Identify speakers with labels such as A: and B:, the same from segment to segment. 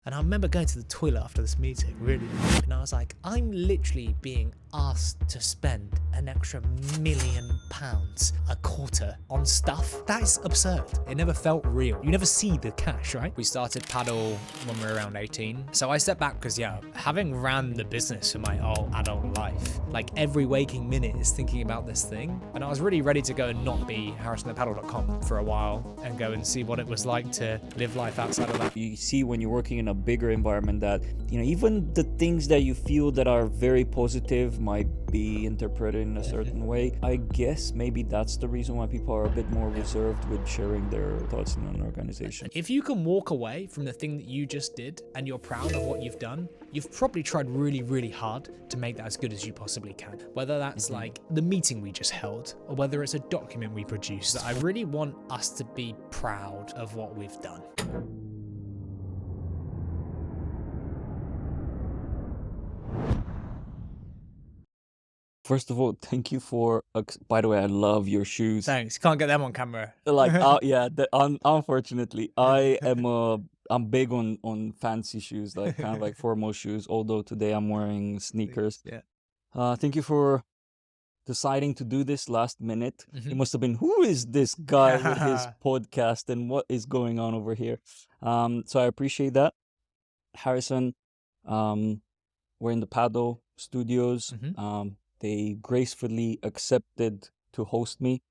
A: And I remember going to the toilet after this meeting, really, and I was like, I'm literally being asked to spend an extra £1,000,000 a quarter on stuff. That is absurd. It never felt real. You never see the cash, right? We started Paddle when we were around 18. So I stepped back because, having ran the business for my whole adult life, like every waking minute is thinking about this thing. And I was really ready to go and not be harrisonthepaddle.com for a while and go and see what it was like to live life outside of that.
B: You see when you're working in a bigger environment that, even the things that you feel that are very positive might be interpreted in a certain way. I guess maybe that's the reason why people are a bit more reserved with sharing their thoughts in an organization.
A: If you can walk away from the thing that you just did and you're proud of what you've done, you've probably tried really, really hard to make that as good as you possibly can. Whether that's like the meeting we just held, or whether it's a document we produced. I really want us to be proud of what we've done.
B: First of all, thank you for, by the way, I love your shoes.
A: Thanks. Can't get them on camera.
B: Like, unfortunately, I'm big on fancy shoes, like kind of like formal shoes, although today I'm wearing sneakers.
A: Yeah.
B: Thank you for deciding to do this last minute. It must have been, who is this guy with his podcast and what is going on over here? So I appreciate that. Harrison, we're in the Paddle studios. They gracefully accepted to host me.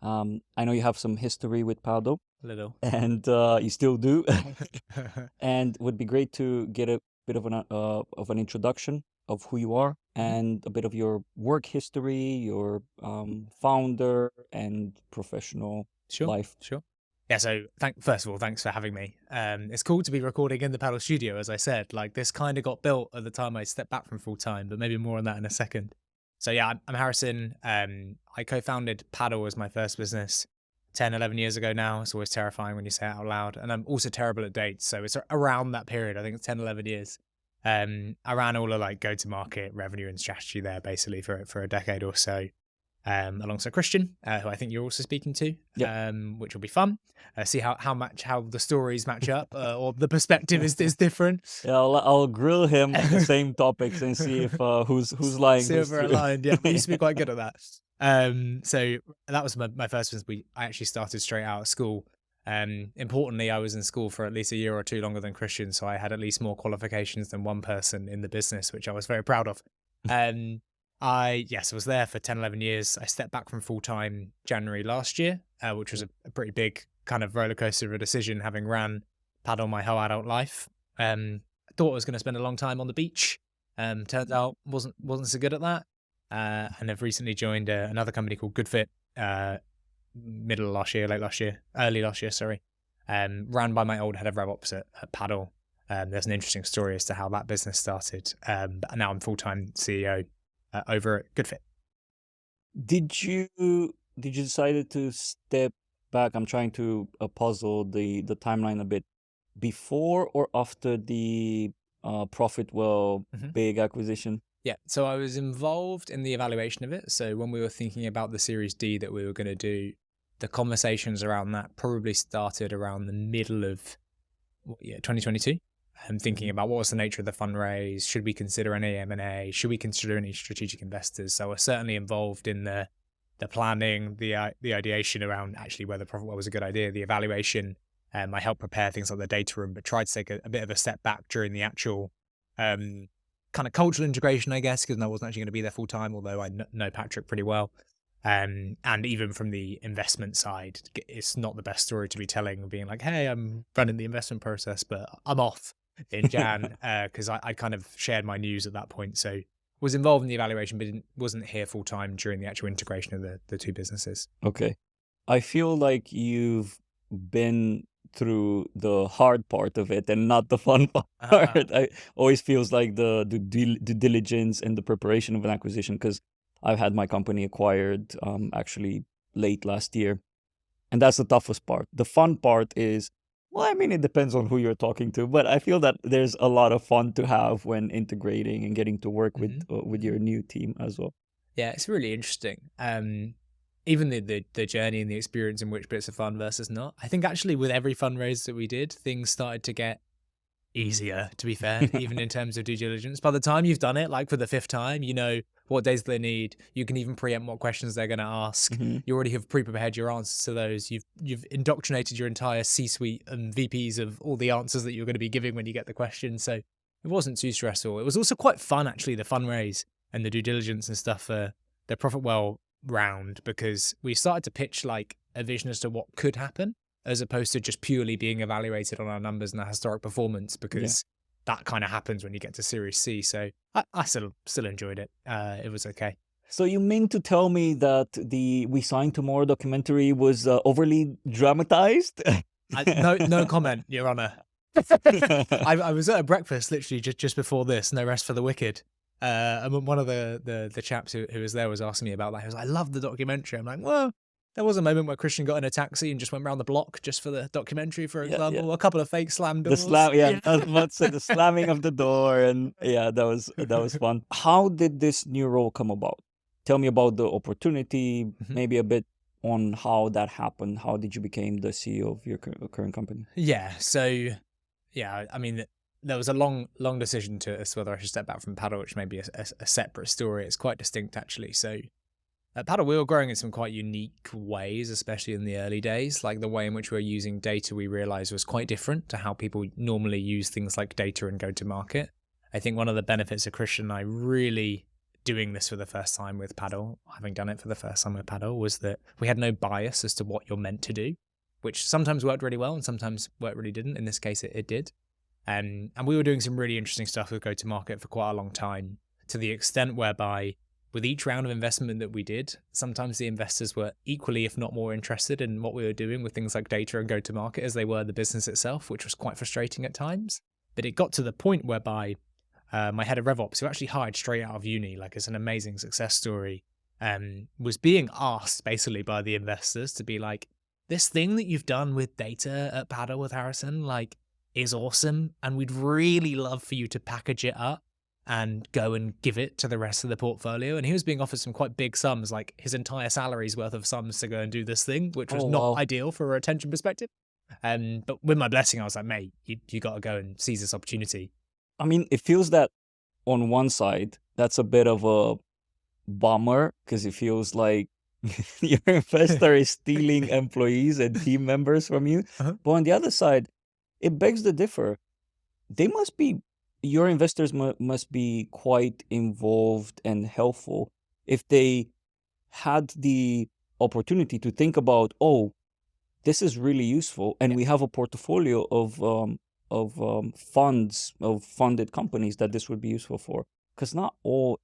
B: I know you have some history with Paddle.
A: Little.
B: And you still do. And would be great to get a bit of an introduction of who you are and a bit of your work history, your founder and professional life.
A: Sure. Yeah, so first of all, thanks for having me. It's cool to be recording in the Paddle studio, as I said. Like, this kind of got built at the time I stepped back from full time, but maybe more on that in a second. So yeah, I'm Harrison. I co-founded Paddle as my first business 10, 11 years ago now. It's always terrifying when you say it out loud. And I'm also terrible at dates. So it's around that period. I think it's 10, 11 years. I ran all of like go-to-market revenue and strategy there basically for a decade or so. Alongside Christian, who I think you're also speaking to, which will be fun. See how the stories match up, or the perspective is different.
B: Yeah, I'll grill him on the same topics and see if who's lying.
A: See if we're aligned. Yeah, we used to be quite good at that. So that was my first business. I actually started straight out of school. Importantly, I was in school for at least a year or two longer than Christian, so I had at least more qualifications than one person in the business, which I was very proud of. I was there for 10, 11 years. I stepped back from full-time January last year, which was a pretty big kind of roller coaster of a decision, having ran Paddle my whole adult life. I thought I was going to spend a long time on the beach. Turns out wasn't so good at that. And I've recently joined another company called GoodFit, early last year, sorry. Ran by my old head of RevOps at Paddle. There's an interesting story as to how that business started. But now I'm full-time CEO over at GoodFit.
B: Did you decide to step back? I'm trying to puzzle the timeline a bit. Before or after the Profitwell big acquisition?
A: Yeah, so I was involved in the evaluation of it. So when we were thinking about the Series D that we were going to do, the conversations around that probably started around the middle of 2022. I'm thinking about what was the nature of the fundraise. Should we consider any M&A? Should we consider any strategic investors? So we're certainly involved in the planning, the ideation around actually whether Profitwell was a good idea, the evaluation. I helped prepare things like the data room, but tried to take a bit of a step back during the actual kind of cultural integration, I guess, because I wasn't actually going to be there full time, although I know Patrick pretty well. And even from the investment side, it's not the best story to be telling, being like, hey, I'm running the investment process, but I'm off in Jan, because I kind of shared my news at that point. So was involved in the evaluation, but wasn't here full time during the actual integration of the two businesses.
B: Okay. I feel like you've been through the hard part of it and not the fun part. I always feels like the due diligence and the preparation of an acquisition, because I've had my company acquired actually late last year. And that's the toughest part. The fun part is, well, I mean, it depends on who you're talking to, but I feel that there's a lot of fun to have when integrating and getting to work with your new team as well.
A: Yeah, it's really interesting. Even the journey and the experience in which bits are fun versus not. I think actually with every fundraise that we did, things started to get easier, to be fair, even in terms of due diligence. By the time you've done it, like for the 5th time, you know what days they need. You can even preempt what questions they're going to ask. You already have pre-prepared your answers to those. You've indoctrinated your entire C-suite and VPs of all the answers that you're going to be giving when you get the question. So it wasn't too stressful. It was also quite fun, actually, the fundraise and the due diligence and stuff for the Profit Well round, because we started to pitch like a vision as to what could happen, as opposed to just purely being evaluated on our numbers and our historic performance, because that kind of happens when you get to Series C. So I still enjoyed it. It was okay.
B: So you mean to tell me that the We Signed Tomorrow documentary was overly dramatized?
A: No comment, Your Honor. I was at a breakfast literally just before this, No Rest for the Wicked. And one of the chaps who was there was asking me about that. He was like, I love the documentary. I'm like, well, there was a moment where Christian got in a taxi and just went around the block just for the documentary, for example. A couple of fake slam doors.
B: I was about to say the slamming of the door, and that was fun. How did this new role come about? Tell me about the opportunity, maybe a bit on how that happened. How did you become the CEO of your current company?
A: Yeah, so I mean, there was a long decision as to whether I should step back from Paddle, which may be a separate story. It's quite distinct, actually. So at Paddle, we were growing in some quite unique ways, especially in the early days. Like the way in which we were using data, we realized was quite different to how people normally use things like data and go to market. I think one of the benefits of Christian and I really doing this for the first time with Paddle, having done it for the first time with Paddle, was that we had no bias as to what you're meant to do, which sometimes worked really well and sometimes really didn't. In this case, it did. And we were doing some really interesting stuff with go-to-market for quite a long time, to the extent whereby with each round of investment that we did, sometimes the investors were equally, if not more, interested in what we were doing with things like data and go-to-market as they were the business itself, which was quite frustrating at times. But it got to the point whereby my head of RevOps, who actually hired straight out of uni, like it's an amazing success story, was being asked basically by the investors to be like, this thing that you've done with data at Paddle with Harrison, like, is awesome, and we'd really love for you to package it up and go and give it to the rest of the portfolio. And he was being offered some quite big sums, like his entire salary's worth of sums to go and do this thing, which was not ideal for a retention perspective. But with my blessing, I was like, mate, you got to go and seize this opportunity.
B: I mean, it feels that on one side, that's a bit of a bummer, because it feels like your investor is stealing employees and team members from you. But on the other side, it begs to differ. Your investors must be quite involved and helpful if they had the opportunity to think about, oh, this is really useful, and we have a portfolio of funds, of funded companies that this would be useful for. Because not all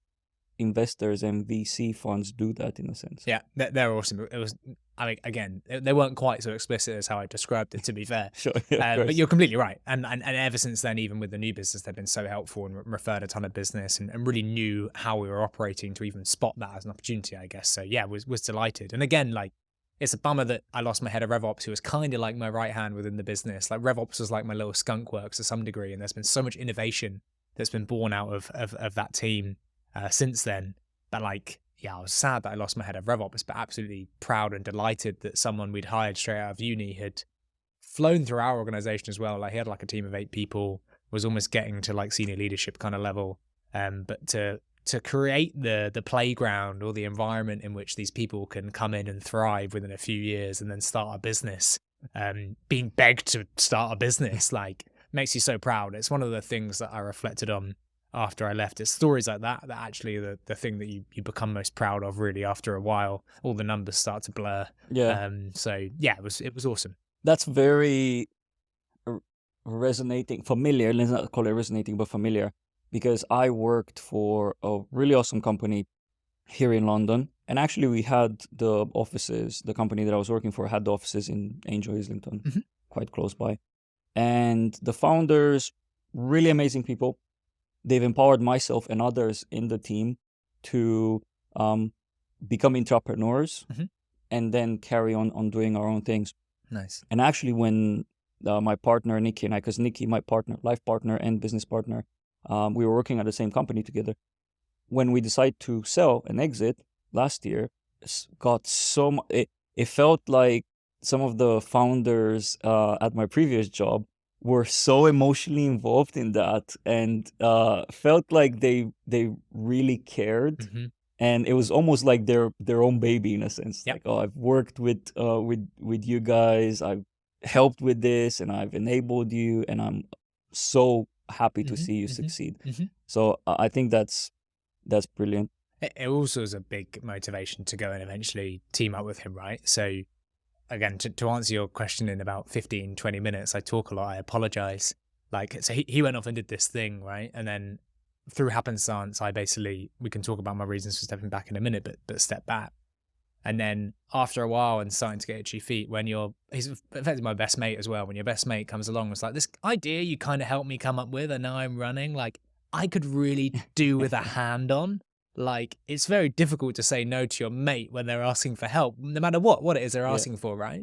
B: investors and VC funds do that, in a sense.
A: Yeah, they're awesome. It was, I mean, again, they weren't quite so explicit as how I described it, to be fair.
B: Sure,
A: but you're completely right. And ever since then, even with the new business, they've been so helpful and referred a ton of business and really knew how we were operating to even spot that as an opportunity, I guess. So yeah, was delighted. And again, like, it's a bummer that I lost my head of RevOps, who was kind of like my right hand within the business. Like RevOps was like my little skunk works to some degree, and there's been so much innovation that's been born out of that team since then. But like, yeah, I was sad that I lost my head of RevOps, but absolutely proud and delighted that someone we'd hired straight out of uni had flown through our organization as well. Like he had like a team of 8 people, was almost getting to like senior leadership kind of level. But to create the playground or the environment in which these people can come in and thrive within a few years and then start a business, being begged to start a business, like, makes you so proud. It's one of the things that I reflected on after I left. It's stories like that actually the thing that you become most proud of, really. After a while, all the numbers start to blur. So yeah, it was awesome.
B: That's very resonating, familiar. Let's not call it resonating, but familiar, because I worked for a really awesome company here in London, and actually we had the offices. The company that I was working for had the offices in Angel, Islington, quite close by. And the founders, really amazing people. They've empowered myself and others in the team to become entrepreneurs and then carry on doing our own things.
A: Nice.
B: And actually, when my partner Nikki and I, because Nikki, my partner, life partner and business partner, we were working at the same company together. When we decided to sell and exit last year, it felt like some of the founders at my previous job were so emotionally involved in that, and felt like they really cared.
A: Hmm.
B: And it was almost like their own baby in a sense.
A: Yep.
B: Like, oh, I've worked with you guys, I've helped with this, and I've enabled you, and I'm so happy to
A: Hmm.
B: see you
A: Hmm.
B: succeed.
A: Hmm.
B: So I think that's brilliant.
A: It also is a big motivation to go and eventually team up with him, right? So again, to answer your question in about 15, 20 minutes, I talk a lot, I apologize. Like, so he went off and did this thing, right? And then through happenstance, we can talk about my reasons for stepping back in a minute, but step back. And then after a while and starting to get itchy feet, he's effectively my best mate as well. When your best mate comes along, it's like, this idea you kind of helped me come up with, and now I'm running, like, I could really do with a hand on. Like, it's very difficult to say no to your mate when they're asking for help, no matter what it is they're
B: Yeah.
A: asking for, right?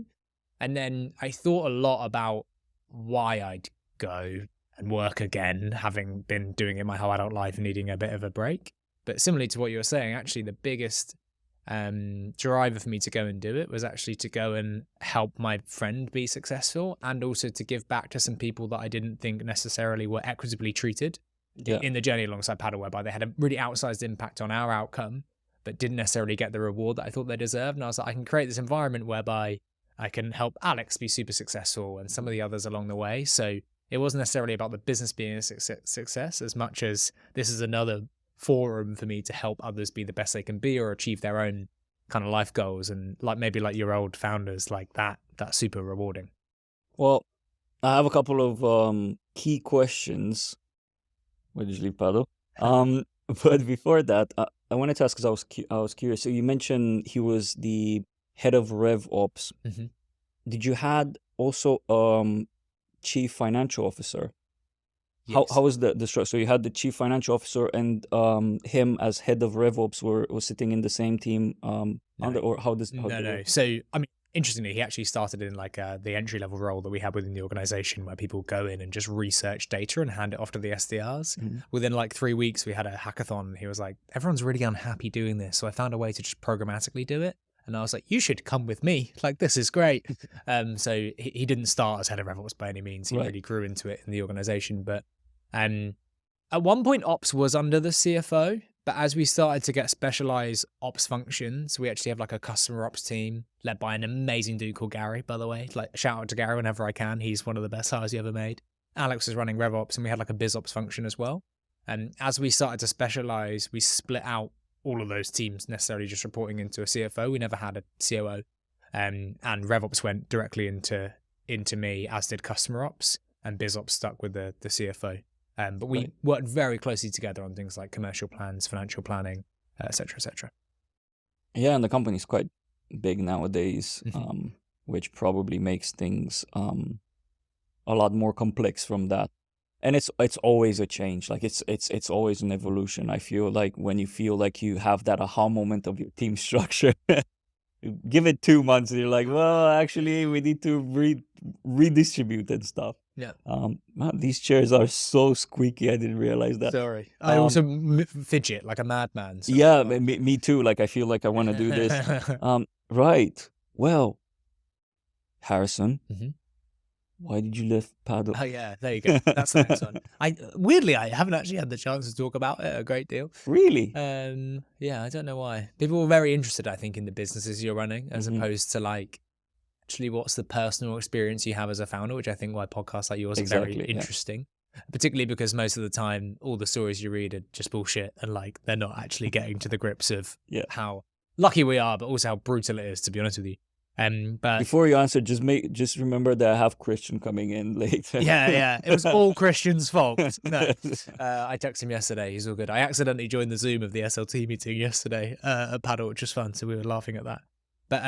A: And then I thought a lot about why I'd go and work again, having been doing it my whole adult life and needing a bit of a break. But similarly to what you were saying, actually the biggest driver for me to go and do it was actually to go and help my friend be successful, and also to give back to some people that I didn't think necessarily were equitably treated
B: Yeah.
A: in the journey alongside paddle, whereby they had a really outsized impact on our outcome, but didn't necessarily get the reward that I thought they deserved. And I was like, I can create this environment whereby I can help Alex be super successful and some of the others along the way. So it wasn't necessarily about the business being a success as much as this is another forum for me to help others be the best they can be or achieve their own kind of life goals. And like maybe like your old founders, like that's super rewarding.
B: Well, I have a couple of key questions. Where did you leave Pado? But before that, I wanted to ask, because I was curious. So you mentioned he was the head of RevOps.
A: Mhm.
B: Did you had also chief financial officer?
A: Yes.
B: How was the structure? So you had the chief financial officer and him as head of RevOps was sitting in the same team under, or how does how
A: No,
B: did it
A: no.
B: work?
A: So, I mean, interestingly, he actually started in like the entry level role that we have within the organization, where people go in and just research data and hand it off to the SDRs.
B: Mhm.
A: Within like 3 weeks, we had a hackathon. And he was like, everyone's really unhappy doing this. So I found a way to just programmatically do it. And I was like, you should come with me. Like, this is great. So he didn't start as head of RevOps by any means. He
B: Right.
A: really grew into it in the organization. But at one point, ops was under the CFO. But as we started to get specialized ops functions, we actually have like a customer ops team led by an amazing dude called Gary, by the way. Like, shout out to Gary whenever I can. He's one of the best hires you ever made. Alex was running RevOps, and we had like a biz ops function as well. And as we started to specialize, we split out all of those teams necessarily just reporting into a CFO. We never had a COO. And RevOps went directly into me, as did customer ops, and biz ops stuck with the CFO. But we
B: Right.
A: worked very closely together on things like commercial plans, financial planning, et cetera, et cetera.
B: Yeah, and the company's quite big nowadays,
A: Mhm.
B: which probably makes things a lot more complex from that. And it's always a change. Like it's always an evolution. I feel like when you feel like you have that aha moment of your team structure, give it 2 months and you're like, well, actually we need to redistribute and stuff.
A: Yeah.
B: Man, these chairs are so squeaky. I didn't realize that.
A: Sorry. I also fidget like a madman. So
B: Yeah, me too. Like I feel like I want to do this. Right. Well, Harrison,
A: Mhm.
B: why did you lift paddle?
A: Oh yeah, there you go. That's the next one. Weirdly, I haven't actually had the chance to talk about it a great deal.
B: Really?
A: Yeah, I don't know why. People were very interested, I think, in the businesses you're running, as
B: Mhm.
A: opposed to like actually what's the personal experience you have as a founder, which I think why podcasts like yours are
B: Exactly,
A: very
B: yeah.
A: interesting. Particularly because most of the time all the stories you read are just bullshit, and like they're not actually getting to the grips of
B: Yeah.
A: how lucky we are, but also how brutal it is, to be honest with you. But
B: Before you answer, just remember that I have Christian coming in later.
A: yeah, it was all Christian's fault. No, I texted him yesterday. He's all good. I accidentally joined the Zoom of the SLT meeting yesterday at Paddle, which was fun. So we were laughing at that. But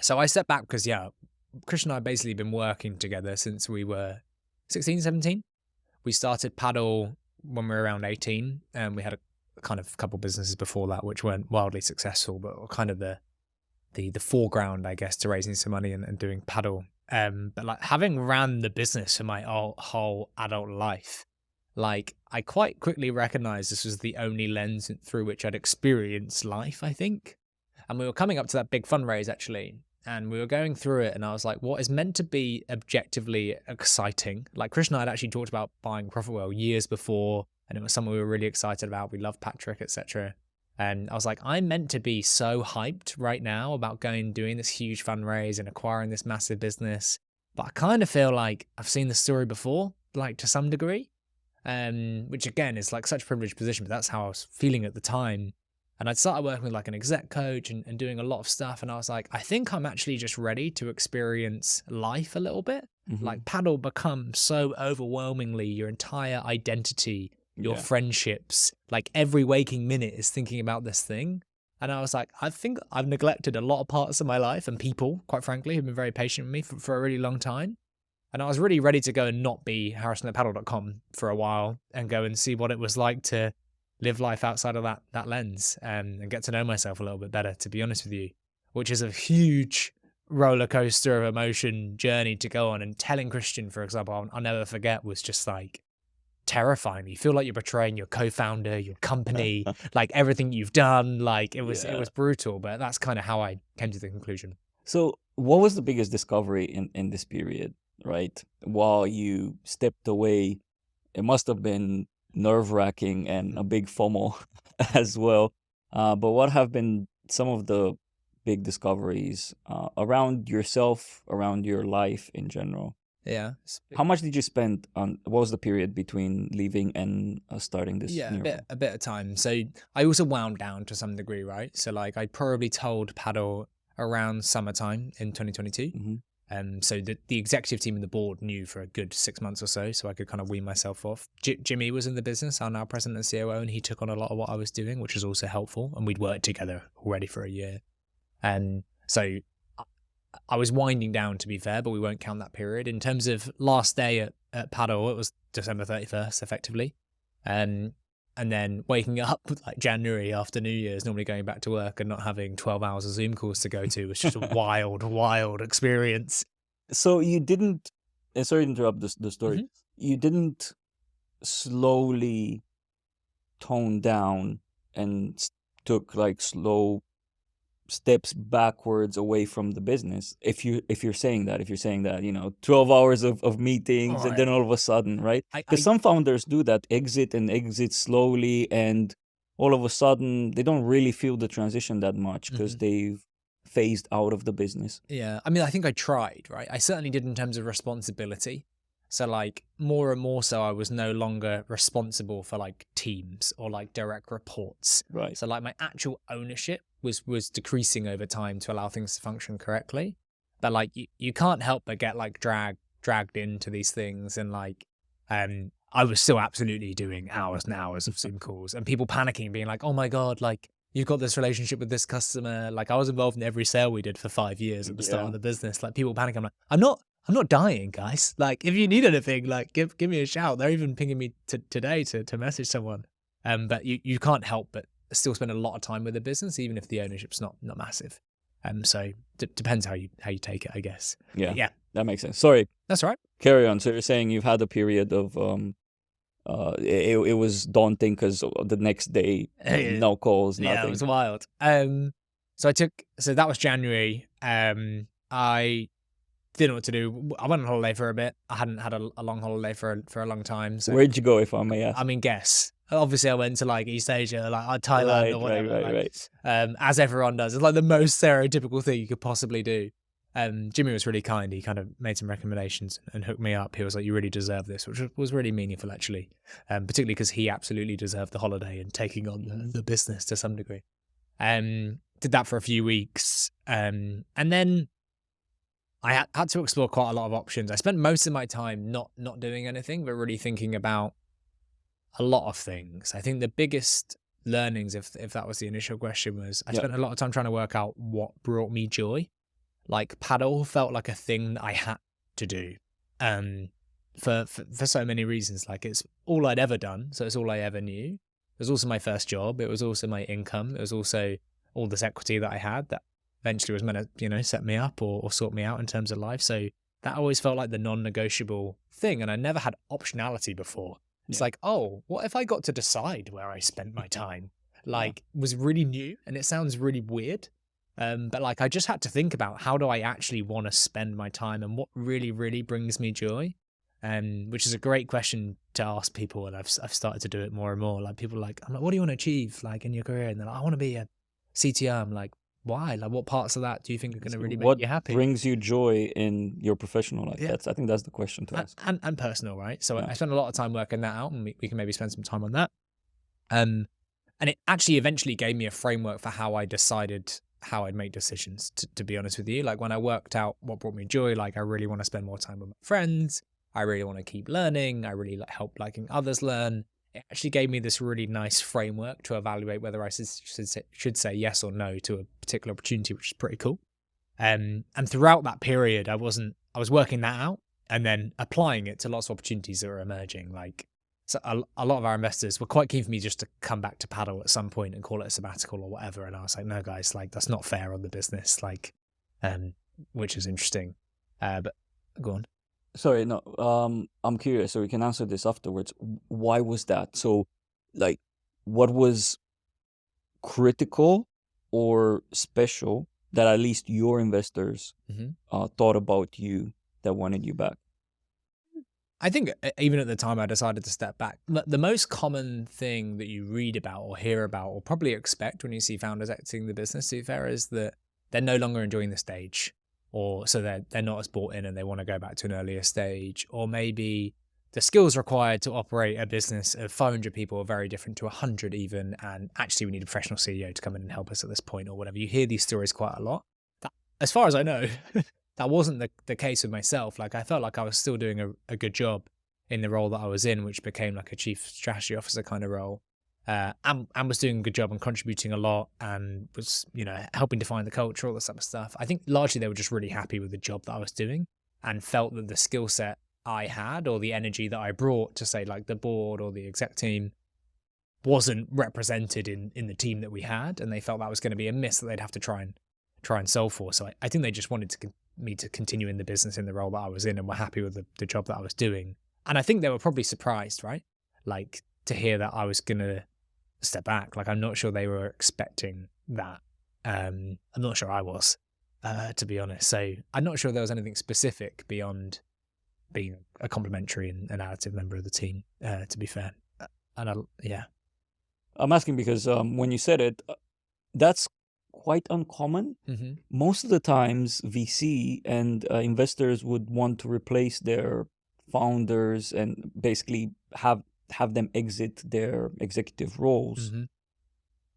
A: so I stepped back because Christian and I have basically been working together since we were 16, 17. We started Paddle when we were around 18, and we had a kind of couple businesses before that which weren't wildly successful, but were kind of the foreground, I guess, to raising some money and doing Paddle. But like having ran the business for my whole adult life, like I quite quickly recognized this was the only lens through which I'd experienced life, I think. And we were coming up to that big fundraise actually, and we were going through it, and I was like, what is meant to be objectively exciting? Like Chris and I had actually talked about buying Profitwell years before, and it was something we were really excited about. We love Patrick, etc. And I was like, I'm meant to be so hyped right now about going and doing this huge fundraise and acquiring this massive business. But I kind of feel like I've seen the story before, like to some degree, which again is like such a privileged position, but that's how I was feeling at the time. And I'd started working with like an exec coach and doing a lot of stuff. And I was like, I think I'm actually just ready to experience life a little bit. Like paddle becomes so overwhelmingly your entire identity, your friendships, like every waking minute is thinking about this thing. And I was like, I think I've neglected a lot of parts of my life and people, quite frankly, who've been very patient with me for a really long time. And I was really ready to go and not be harrison@paddle.com for a while and go and see what it was like to live life outside of that lens, and get to know myself a little bit better, to be honest with you, which is a huge roller coaster of emotion journey to go on. And telling Christian, for example, I'll never forget, was just like terrifying. You feel like you're betraying your co-founder, your company, like everything you've done. Like it was brutal, but that's kind of how I came to the conclusion.
B: So what was the biggest discovery in this period, right? While you stepped away, it must have been nerve-wracking and a big FOMO as well. But what have been some of the big discoveries around yourself, around your life in general?
A: Yeah.
B: How much did you spend on, what was the period between leaving and starting this?
A: Yeah, a bit of time. So I also wound down to some degree, right? So like I probably told Paddle around summertime in 2022. So the executive team and the board knew for a good 6 months or so I could kind of wean myself off. Jimmy was in the business, our now president and COO, and he took on a lot of what I was doing, which was also helpful. And we'd worked together already for a year. And so I was winding down, to be fair, but we won't count that period. In terms of last day at Paddle, it was December 31st, effectively. And then waking up like January after New Year's, normally going back to work and not having 12 hours of Zoom calls to go to was just a wild experience.
B: So you didn't, sorry to interrupt the story, you didn't slowly tone down and took like slow steps backwards away from the business, if you're saying that, you know, 12 hours of meetings and then all of a sudden, right? Because some founders do that, exit slowly, and all of a sudden they don't really feel the transition that much because they've phased out of the business.
A: Yeah, I mean, I think I tried, right? I certainly did in terms of responsibility. So like more and more so I was no longer responsible for like teams or like direct reports.
B: Right.
A: So like my actual ownership was decreasing over time to allow things to function correctly. But like you can't help but get like dragged into these things, and like I was still absolutely doing hours and hours of Zoom calls and people panicking, being like, oh my God, like you've got this relationship with this customer. Like I was involved in every sale we did for 5 years at the start of the business. Like people panicking. I'm like, I'm not dying, guys. Like if you need anything, like give me a shout. They're even pinging me today to message someone. But you can't help but still spend a lot of time with the business, even if the ownership's not massive. So depends how you take it, I guess.
B: Yeah, that makes sense. Sorry,
A: that's all right.
B: Carry on. So you're saying you've had a period of it was daunting because the next day no calls, nothing.
A: Yeah, it was wild. So that was January. I didn't know what to do. I went on holiday for a bit. I hadn't had a long holiday for a long time. So
B: where'd you go, if I may ask?
A: I mean, guess. Obviously, I went to like East Asia, like Thailand or whatever.
B: Right.
A: As everyone does. It's like the most stereotypical thing you could possibly do. Jimmy was really kind. He kind of made some recommendations and hooked me up. He was like, you really deserve this, which was really meaningful, actually. Particularly because he absolutely deserved the holiday and taking on the business to some degree. Did that for a few weeks. And then I had to explore quite a lot of options. I spent most of my time not doing anything, but really thinking about a lot of things. I think the biggest learnings, if that was the initial question, was I spent a lot of time trying to work out what brought me joy. Like paddle felt like a thing that I had to do for so many reasons. Like it's all I'd ever done, so it's all I ever knew. It was also my first job. It was also my income. It was also all this equity that I had that eventually was meant to, you know, set me up or sort me out in terms of life. So that always felt like the non-negotiable thing. And I never had optionality before. It's like, oh, what if I got to decide where I spent my time? Like was really new, and it sounds really weird. But like, I just had to think about how do I actually want to spend my time and what really, really brings me joy. Which is a great question to ask people, and I've started to do it more and more. Like people are like, I'm like, what do you want to achieve like in your career? And they're like, I want to be a CTO. I'm like, why? Like, what parts of that do you think are going to really make
B: What
A: you happy?
B: brings you joy in your professional life?
A: Yeah.
B: I think that's the question to ask.
A: And personal, right? So
B: Yeah.
A: I spent a lot of time working that out, and we can maybe spend some time on that. And it actually eventually gave me a framework for how I decided how I'd make decisions, to be honest with you. Like when I worked out what brought me joy, like I really want to spend more time with my friends. I really want to keep learning. I really help liking others learn. It actually gave me this really nice framework to evaluate whether I should say yes or no to a particular opportunity, which is pretty cool. And throughout that period, I was working that out and then applying it to lots of opportunities that were emerging. Like, so a lot of our investors were quite keen for me just to come back to paddle at some point and call it a sabbatical or whatever. And I was like, no, guys, like that's not fair on the business. Like, which is interesting. But go on.
B: Sorry, no. I'm curious, so we can answer this afterwards. Why was that? So, like, what was critical or special that at least your investors thought about you that wanted you back?
A: I think even at the time I decided to step back. The most common thing that you read about or hear about or probably expect when you see founders exiting the business, to be fair, is that they're no longer enjoying the stage, or so they're not as bought in and they want to go back to an earlier stage, or maybe the skills required to operate a business of 500 people are very different to 100 even, and actually we need a professional CEO to come in and help us at this point or whatever. You hear these stories quite a lot. That, as far as I know, that wasn't the case with myself. Like I felt like I was still doing a good job in the role that I was in, which became like a chief strategy officer kind of role. And was doing a good job and contributing a lot and was, helping define the culture, all this type of stuff. I think largely they were just really happy with the job that I was doing and felt that the skill set I had or the energy that I brought to, say, like the board or the exec team wasn't represented in the team that we had. And they felt that was going to be a miss that they'd have to try and solve for. So I think they just wanted me to continue in the business in the role that I was in and were happy with the job that I was doing. And I think they were probably surprised, right? Like to hear that I was going to step back. Like I'm not sure they were expecting that. I'm not sure I was, to be honest. So I'm not sure there was anything specific beyond being a complimentary and an additive member of the team, to be fair. Yeah.
B: I'm asking because when you said it, that's quite uncommon. Most of the times VC and investors would want to replace their founders and basically have them exit their executive roles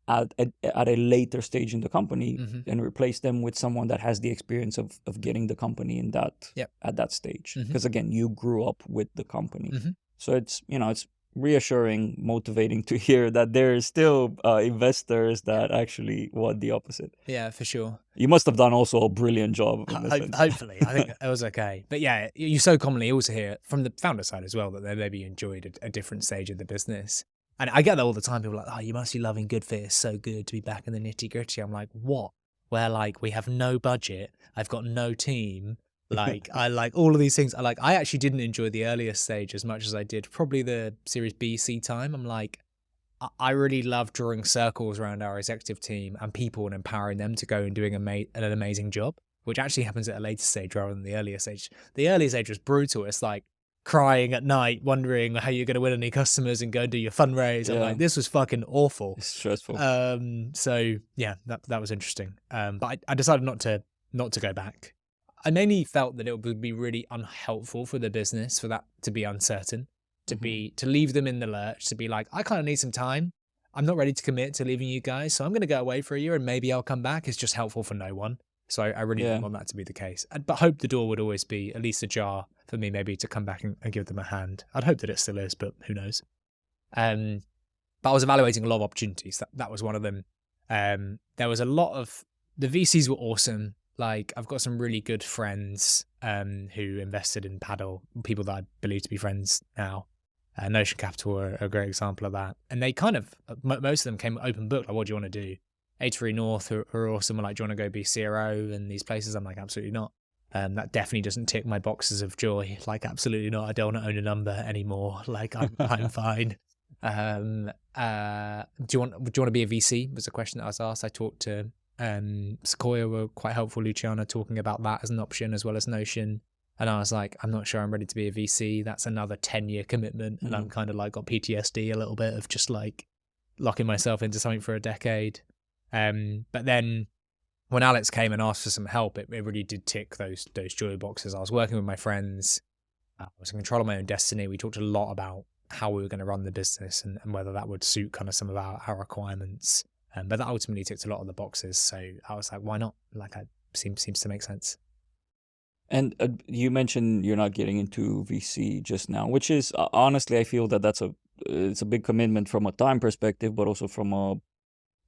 B: at a later stage in the company and replace them with someone that has the experience of getting the company in that at that stage. Because again, you grew up with the company. So it's, it's reassuring, motivating to hear that there is still investors that actually want the opposite.
A: Yeah, for sure.
B: You must have done also a brilliant job.
A: Hopefully. I think it was okay. But yeah, you so commonly also hear from the founder side as well that they maybe enjoyed a different stage of the business. And I get that all the time. People are like, oh, you must be loving Good Fit. It's so good to be back in the nitty gritty. I'm like, what? Where like we have no budget. I've got no team. Like I like all of these things. I actually didn't enjoy the earlier stage as much as I did probably the Series B, C time. I'm like, I really love drawing circles around our executive team and people and empowering them to go and doing an amazing job, which actually happens at a later stage rather than the earlier stage. The earlier stage was brutal. It's like crying at night, wondering how you're going to win any customers and go do your fundraise. I'm like, this was fucking awful.
B: It's stressful.
A: So yeah, that was interesting. But I decided not to go back. I mainly felt that it would be really unhelpful for the business for that to be uncertain, to leave them in the lurch, to be like, I kind of need some time. I'm not ready to commit to leaving you guys, so I'm going to go away for a year and maybe I'll come back. It's just helpful for no one. So I really didn't want that to be the case. But hope the door would always be at least ajar for me maybe to come back and give them a hand. I'd hope that it still is, but who knows. But I was evaluating a lot of opportunities. That was one of them. There was a lot of, the VCs were awesome. Like I've got some really good friends who invested in Paddle, people that I believe to be friends now. Notion Capital are a great example of that. And they kind of, most of them came open book, like, what do you want to do? 83 North are awesome. Like, do you want to go be CRO in these places? I'm like, absolutely not. That definitely doesn't tick my boxes of joy. Like, absolutely not. I don't want to own a number anymore. Like, I'm fine. Do you want to be a VC? Was a question that I was asked. I talked to Sequoia were quite helpful, Luciana, talking about that as an option as well as Notion. And I was like, I'm not sure I'm ready to be a VC. That's another 10-year commitment. And I'm kind of like got PTSD a little bit of just like locking myself into something for a decade. But then when Alex came and asked for some help, it really did tick those joy boxes. I was working with my friends. I was in control of my own destiny. We talked a lot about how we were going to run the business and whether that would suit kind of some of our requirements. But that ultimately ticked a lot of the boxes. So I was like, why not? Like, it seems to make sense.
B: And you mentioned you're not getting into VC just now, which is honestly, I feel that it's a big commitment from a time perspective, but also from a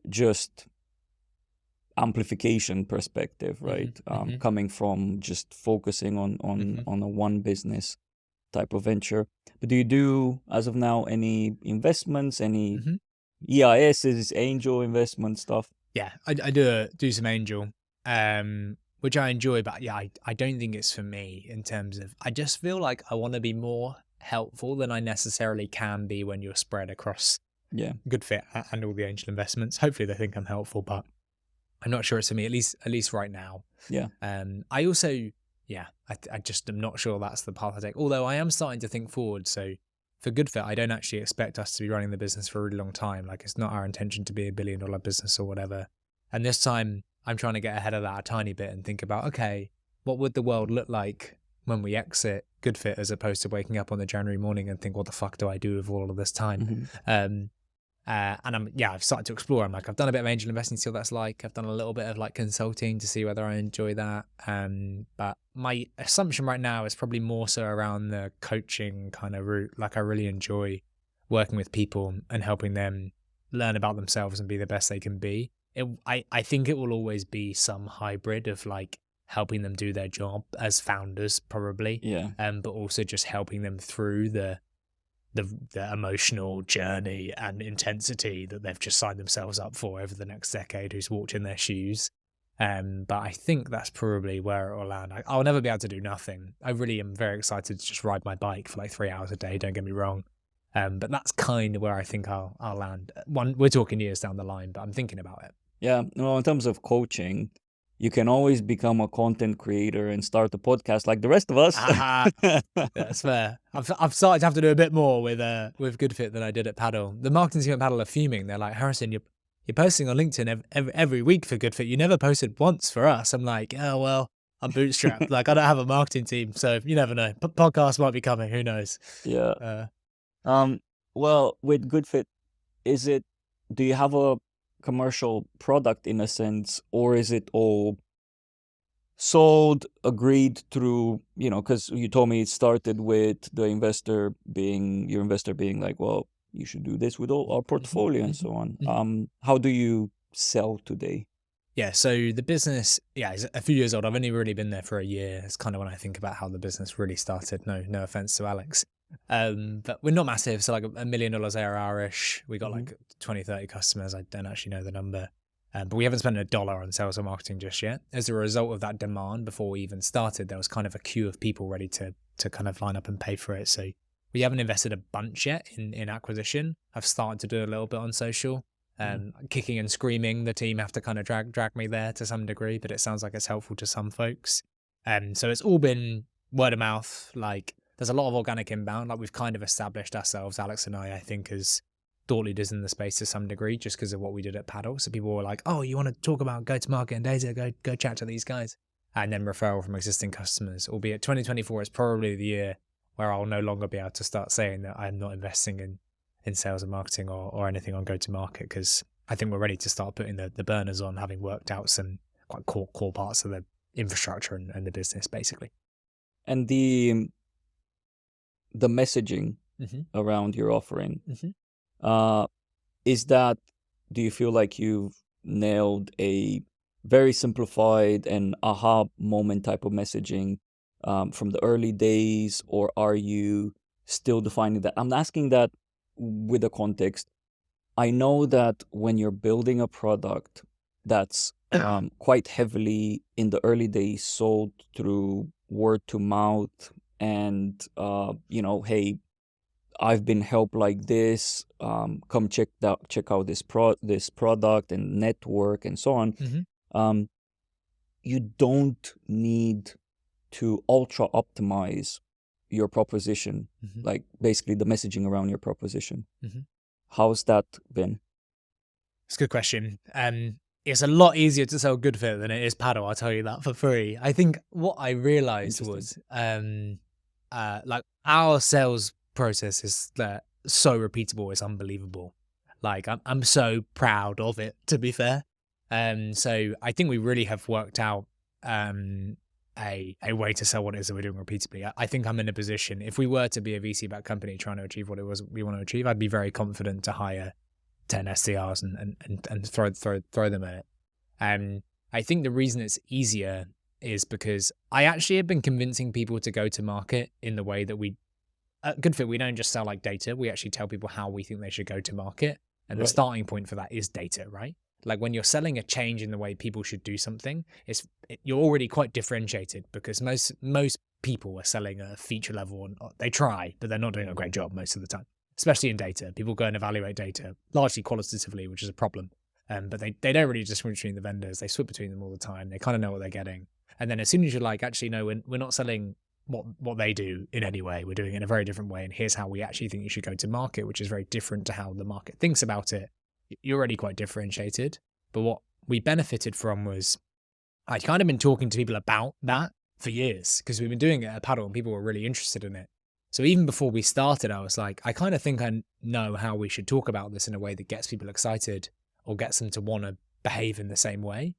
B: just amplification perspective, right? Coming from just focusing on a one business type of venture. But do you do, as of now, any investments, any EISs, angel investment stuff?
A: Yeah, I do some angel, which I enjoy, but yeah, I don't think it's for me in terms of, I just feel like I want to be more helpful than I necessarily can be when you're spread across GoodFit and all the angel investments. Hopefully they think I'm helpful, but I'm not sure it's for me, at least right now.
B: Yeah.
A: I also, I just am not sure that's the path I take. Although I am starting to think forward. So for GoodFit, I don't actually expect us to be running the business for a really long time. Like, it's not our intention to be $1 billion business or whatever. And this time I'm trying to get ahead of that a tiny bit and think about, okay, what would the world look like when we exit GoodFit, as opposed to waking up on the January morning and think, what the fuck do I do with all of this time? And I've started to explore. I'm like, I've done a bit of angel investing to see what that's like. I've done a little bit of like consulting to see whether I enjoy that. But my assumption right now is probably more so around the coaching kind of route. Like, I really enjoy working with people and helping them learn about themselves and be the best they can be. I think it will always be some hybrid of like helping them do their job as founders, probably.
B: Yeah.
A: But also just helping them through the emotional journey and intensity that they've just signed themselves up for over the next decade, who's walked in their shoes. But I think that's probably where it will land. I'll never be able to do nothing. I really am very excited to just ride my bike for like 3 hours a day, don't get me wrong. But that's kind of where I think I'll land. We're talking years down the line, but I'm thinking about it.
B: Yeah. Well, in terms of coaching, you can always become a content creator and start a podcast like the rest of us.
A: That's fair. I've started to have to do a bit more with GoodFit than I did at Paddle. The marketing team at Paddle are fuming. They're like, Harrison, you're posting on LinkedIn every week for GoodFit. You never posted once for us. I'm like, oh, well, I'm bootstrapped. Like, I don't have a marketing team, so you never know. Podcast might be coming. Who knows?
B: Yeah. Well, with GoodFit, do you have a commercial product in a sense, or is it all sold, agreed through, because you told me it started with your investor being like, well, you should do this with all our portfolio and so on. How do you sell today?
A: Yeah, so the business, is a few years old. I've only really been there for a year. It's kind of when I think about how the business really started. No offense to Alex. But we're not massive. So like $1 million ARR-ish. We got like 20, 30 customers. I don't actually know the number. But we haven't spent $1 on sales or marketing just yet. As a result of that demand, before we even started, there was kind of a queue of people ready to kind of line up and pay for it. So we haven't invested a bunch yet in acquisition. I've started to do a little bit on social. Kicking and screaming, the team have to kind of drag me there to some degree, but it sounds like it's helpful to some folks. So it's all been word of mouth. Like, there's a lot of organic inbound. Like, we've kind of established ourselves, Alex and I think, as thought leaders in the space to some degree, just because of what we did at Paddle. So people were like, oh, you want to talk about go-to-market and data? Go chat to these guys. And then referral from existing customers, albeit 2024 is probably the year where I'll no longer be able to start saying that I'm not investing in sales and marketing or anything on go-to-market, because I think we're ready to start putting the burners on, having worked out some quite core parts of the infrastructure and the business, basically.
B: And the messaging around your offering, do you feel like you've nailed a very simplified and aha moment type of messaging from the early days, or are you still defining that? I'm asking that with a context. I know that when you're building a product that's quite heavily in the early days sold through word to mouth and, hey, I've been helped like this, come check out this product and network and so on. you don't need to ultra optimize your proposition, like basically the messaging around your proposition. How's that been?
A: It's a good question. It's a lot easier to sell GoodFit than it is paddle. I'll tell you that for free. I think what I realized was, like our sales process is so repeatable. It's unbelievable. Like I'm so proud of it, to be fair. So I think we really have worked out a way to sell what it is that we're doing repeatedly. I think I'm in a position, if we were to be a VC-backed company trying to achieve what it was we want to achieve, I'd be very confident to hire 10 SDRs and throw them at it. I think the reason it's easier is because I actually have been convincing people to go to market in the way that we, at GoodFit, we don't just sell like data. We actually tell people how we think they should go to market. And the starting point for that is data, right? Like when you're selling a change in the way people should do something, you're already quite differentiated, because most people are selling a feature level and they try, but they're not doing a great job most of the time, especially in data. People go and evaluate data largely qualitatively, which is a problem. But they don't really just switch between the vendors. They switch between them all the time. They kind of know what they're getting. And then as soon as you're like, actually, no, we're not selling what they do in any way. We're doing it in a very different way. And here's how we actually think you should go to market, which is very different to how the market thinks about it. You're already quite differentiated. But what we benefited from was I'd kind of been talking to people about that for years, because we've been doing it at Paddle and people were really interested in it. So even before we started, I was like, I kind of think I know how we should talk about this in a way that gets people excited or gets them to want to behave in the same way.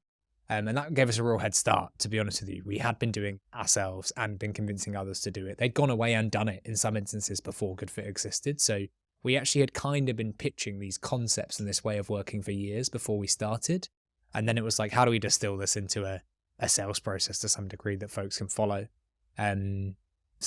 A: And that gave us a real head start, to be honest with you. We had been doing ourselves and been convincing others to do it. They'd gone away and done it in some instances before GoodFit existed. So we actually had kind of been pitching these concepts and this way of working for years before we started. And then it was like, how do we distill this into a sales process to some degree that folks can follow? So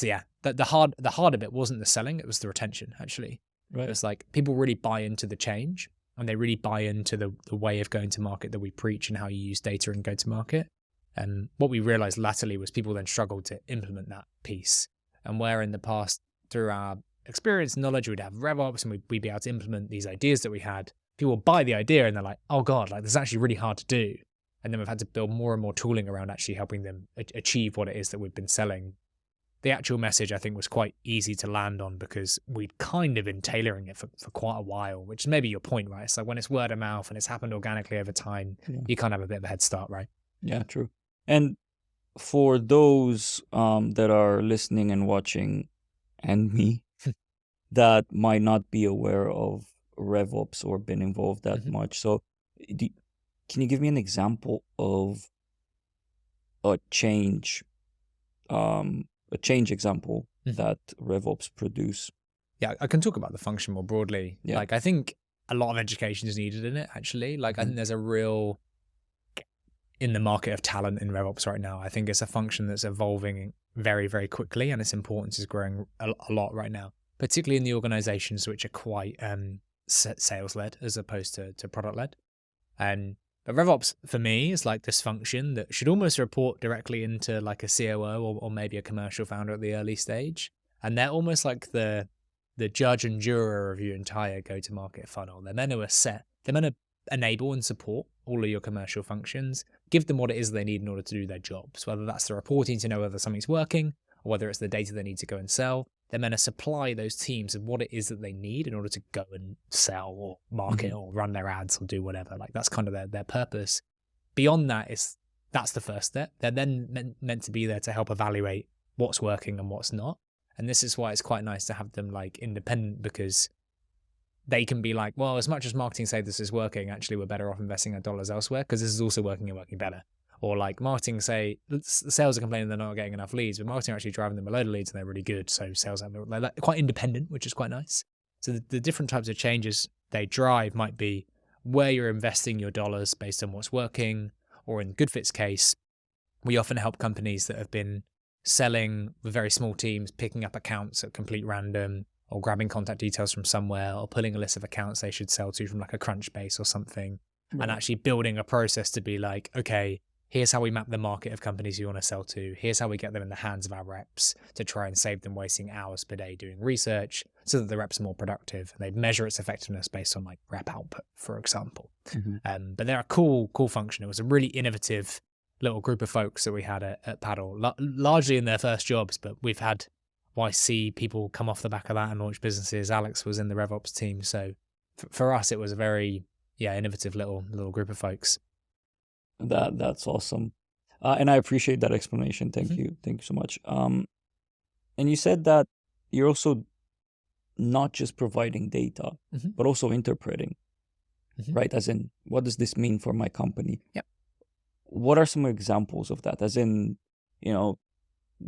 A: yeah, the harder bit wasn't the selling, it was the retention, actually. Right. It was like people really buy into the change, and they really buy into the way of going to market that we preach and how you use data and go to market. And what we realized latterly was people then struggled to implement that piece. And where in the past, through our experience and knowledge, we'd have RevOps and we'd be able to implement these ideas that we had. People buy the idea and they're like, oh God, like this is actually really hard to do. And then we've had to build more and more tooling around actually helping them achieve what it is that we've been selling. The actual message, I think, was quite easy to land on because we'd kind of been tailoring it for quite a while, which is maybe your point, right? So when it's word of mouth and it's happened organically over time, you kind of have a bit of a head start, right?
B: Yeah, true. And for those that are listening and watching, and me, that might not be aware of RevOps or been involved that much. So can you give me an example of a change example that RevOps produce?
A: Yeah, I can talk about the function more broadly.
B: Yeah.
A: Like I think a lot of education is needed in it, actually. Like I think there's a real in the market of talent in RevOps right now. I think it's a function that's evolving very, very quickly, and its importance is growing a lot right now, particularly in the organizations which are quite sales-led as opposed to product-led. But RevOps, for me, is like this function that should almost report directly into like a COO or maybe a commercial founder at the early stage. And they're almost like the judge and juror of your entire go-to-market funnel. They're meant to enable and support all of your commercial functions, give them what it is they need in order to do their jobs, whether that's the reporting to know whether something's working or whether it's the data they need to go and sell. They're meant to supply those teams with what it is that they need in order to go and sell or market or run their ads or do whatever. Like that's kind of their purpose. Beyond that, that's the first step. They're then meant to be there to help evaluate what's working and what's not. And this is why it's quite nice to have them like independent, because they can be like, well, as much as marketing say this is working, actually we're better off investing our dollars elsewhere because this is also working and working better. Or like marketing say, the sales are complaining they're not getting enough leads, but marketing are actually driving them a load of leads and they're really good. So sales are like quite independent, which is quite nice. So the different types of changes they drive might be where you're investing your dollars based on what's working. Or in GoodFit's case, we often help companies that have been selling with very small teams, picking up accounts at complete random, or grabbing contact details from somewhere, or pulling a list of accounts they should sell to from like a Crunchbase or something, and actually building a process to be like, okay, here's how we map the market of companies you want to sell to. Here's how we get them in the hands of our reps to try and save them wasting hours per day doing research, so that the reps are more productive. And they measure its effectiveness based on like rep output, for example. But they're a cool function. It was a really innovative little group of folks that we had at Paddle, largely in their first jobs, but we've had YC people come off the back of that and launch businesses. Alex was in the RevOps team. So for us, it was a very, innovative little group of folks.
B: That's awesome. And I appreciate that explanation. Thank you. Thank you so much. And you said that you're also not just providing data, but also interpreting, right? As in, what does this mean for my company?
A: Yep.
B: What are some examples of that? As in,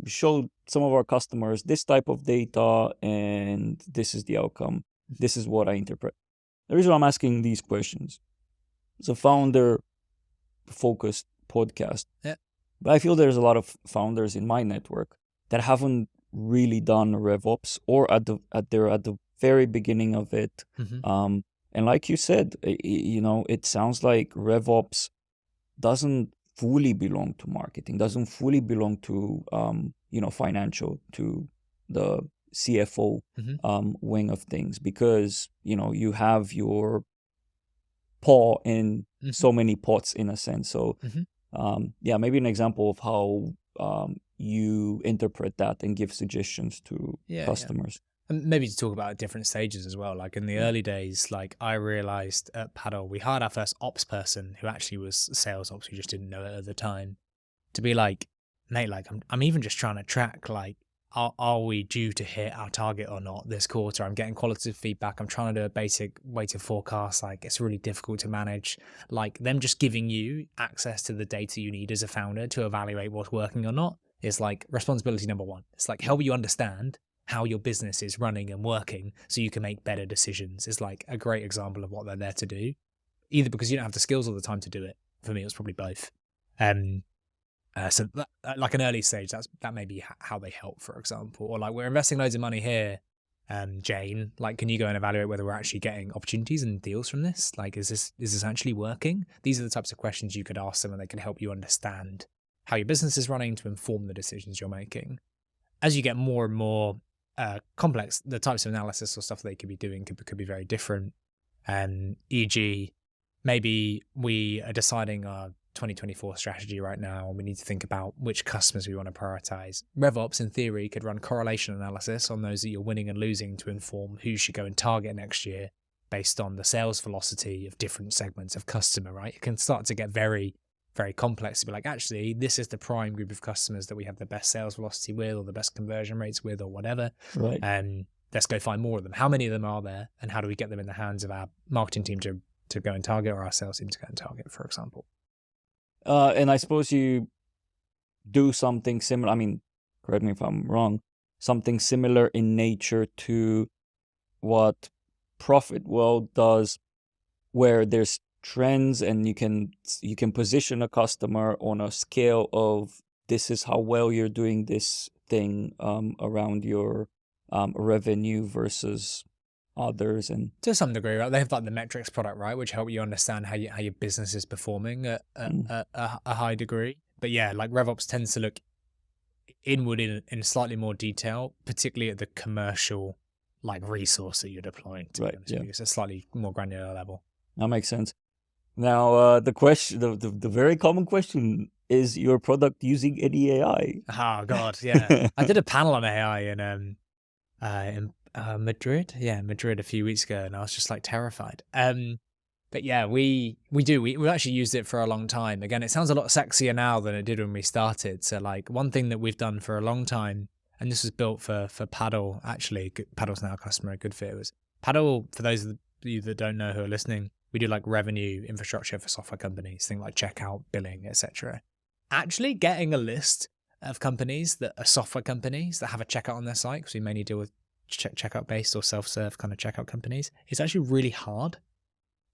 B: show some of our customers this type of data and this is the outcome. This is what I interpret. The reason I'm asking these questions, it's a founder-focused podcast.
A: Yeah.
B: But I feel there's a lot of founders in my network that haven't really done RevOps or at the very beginning of it. And like you said, it sounds like RevOps doesn't fully belong to marketing, doesn't fully belong to financial, to the CFO wing of things, because you have your paw in so many pots in a sense. So maybe an example of how you interpret that and give suggestions to customers.
A: And maybe to talk about at different stages as well. Like in the early days, like I realized at Paddle, we hired our first ops person who actually was sales ops. We just didn't know it at the time, to be like, mate, like I'm even just trying to track, like, are we due to hit our target or not this quarter? I'm getting qualitative feedback. I'm trying to do a basic weighted forecast. Like, it's really difficult to manage. Like, them just giving you access to the data you need as a founder to evaluate what's working or not is like responsibility number one. It's like, help you understand how your business is running and working so you can make better decisions is like a great example of what they're there to do, either because you don't have the skills all the time to do it. For me, it was probably both. So that, like an early stage, that may be how they help, for example. Or like, we're investing loads of money here, Jane, like, can you go and evaluate whether we're actually getting opportunities and deals from this? Like, is this actually working? These are the types of questions you could ask them, and they can help you understand how your business is running to inform the decisions you're making. As you get more and more complex, the types of analysis or stuff they could be doing could be very different. E.g., maybe we are deciding our 2024 strategy right now, and we need to think about which customers we want to prioritize. RevOps, in theory, could run correlation analysis on those that you're winning and losing to inform who you should go and target next year based on the sales velocity of different segments of customer, right? It can start to get very, very complex to be like, actually, this is the prime group of customers that we have the best sales velocity with, or the best conversion rates with, or whatever.
B: Right.
A: Let's go find more of them. How many of them are there, and how do we get them in the hands of our marketing team to go and target, or our sales team to go and target, for example?
B: And I suppose you do something similar. I mean, correct me if I'm wrong, something similar in nature to what Profitwell does, where there's trends and you can position a customer on a scale of, this is how well you're doing this thing around your revenue versus others. And
A: to some degree, right, they have like the metrics product, right, which help you understand how your business is performing at a high degree. But yeah, like RevOps tends to look inward in slightly more detail, particularly at the commercial like resource that you're deploying, to be honest with you. It's a slightly more granular level.
B: That makes sense. Now, the question, the very common question, is your product using any AI?
A: Oh God, yeah. I did a panel on AI in Madrid. Yeah, Madrid a few weeks ago, and I was just like terrified. But yeah, we do. We actually used it for a long time. Again, it sounds a lot sexier now than it did when we started. So like, one thing that we've done for a long time, and this was built for Paddle, actually, Paddle's now a customer at Good Fit, was Paddle, for those of you that don't know who are listening, we do like revenue infrastructure for software companies, things like checkout, billing, etc. Actually getting a list of companies that are software companies that have a checkout on their site, because we mainly deal with checkout based or self-serve kind of checkout companies, it's actually really hard.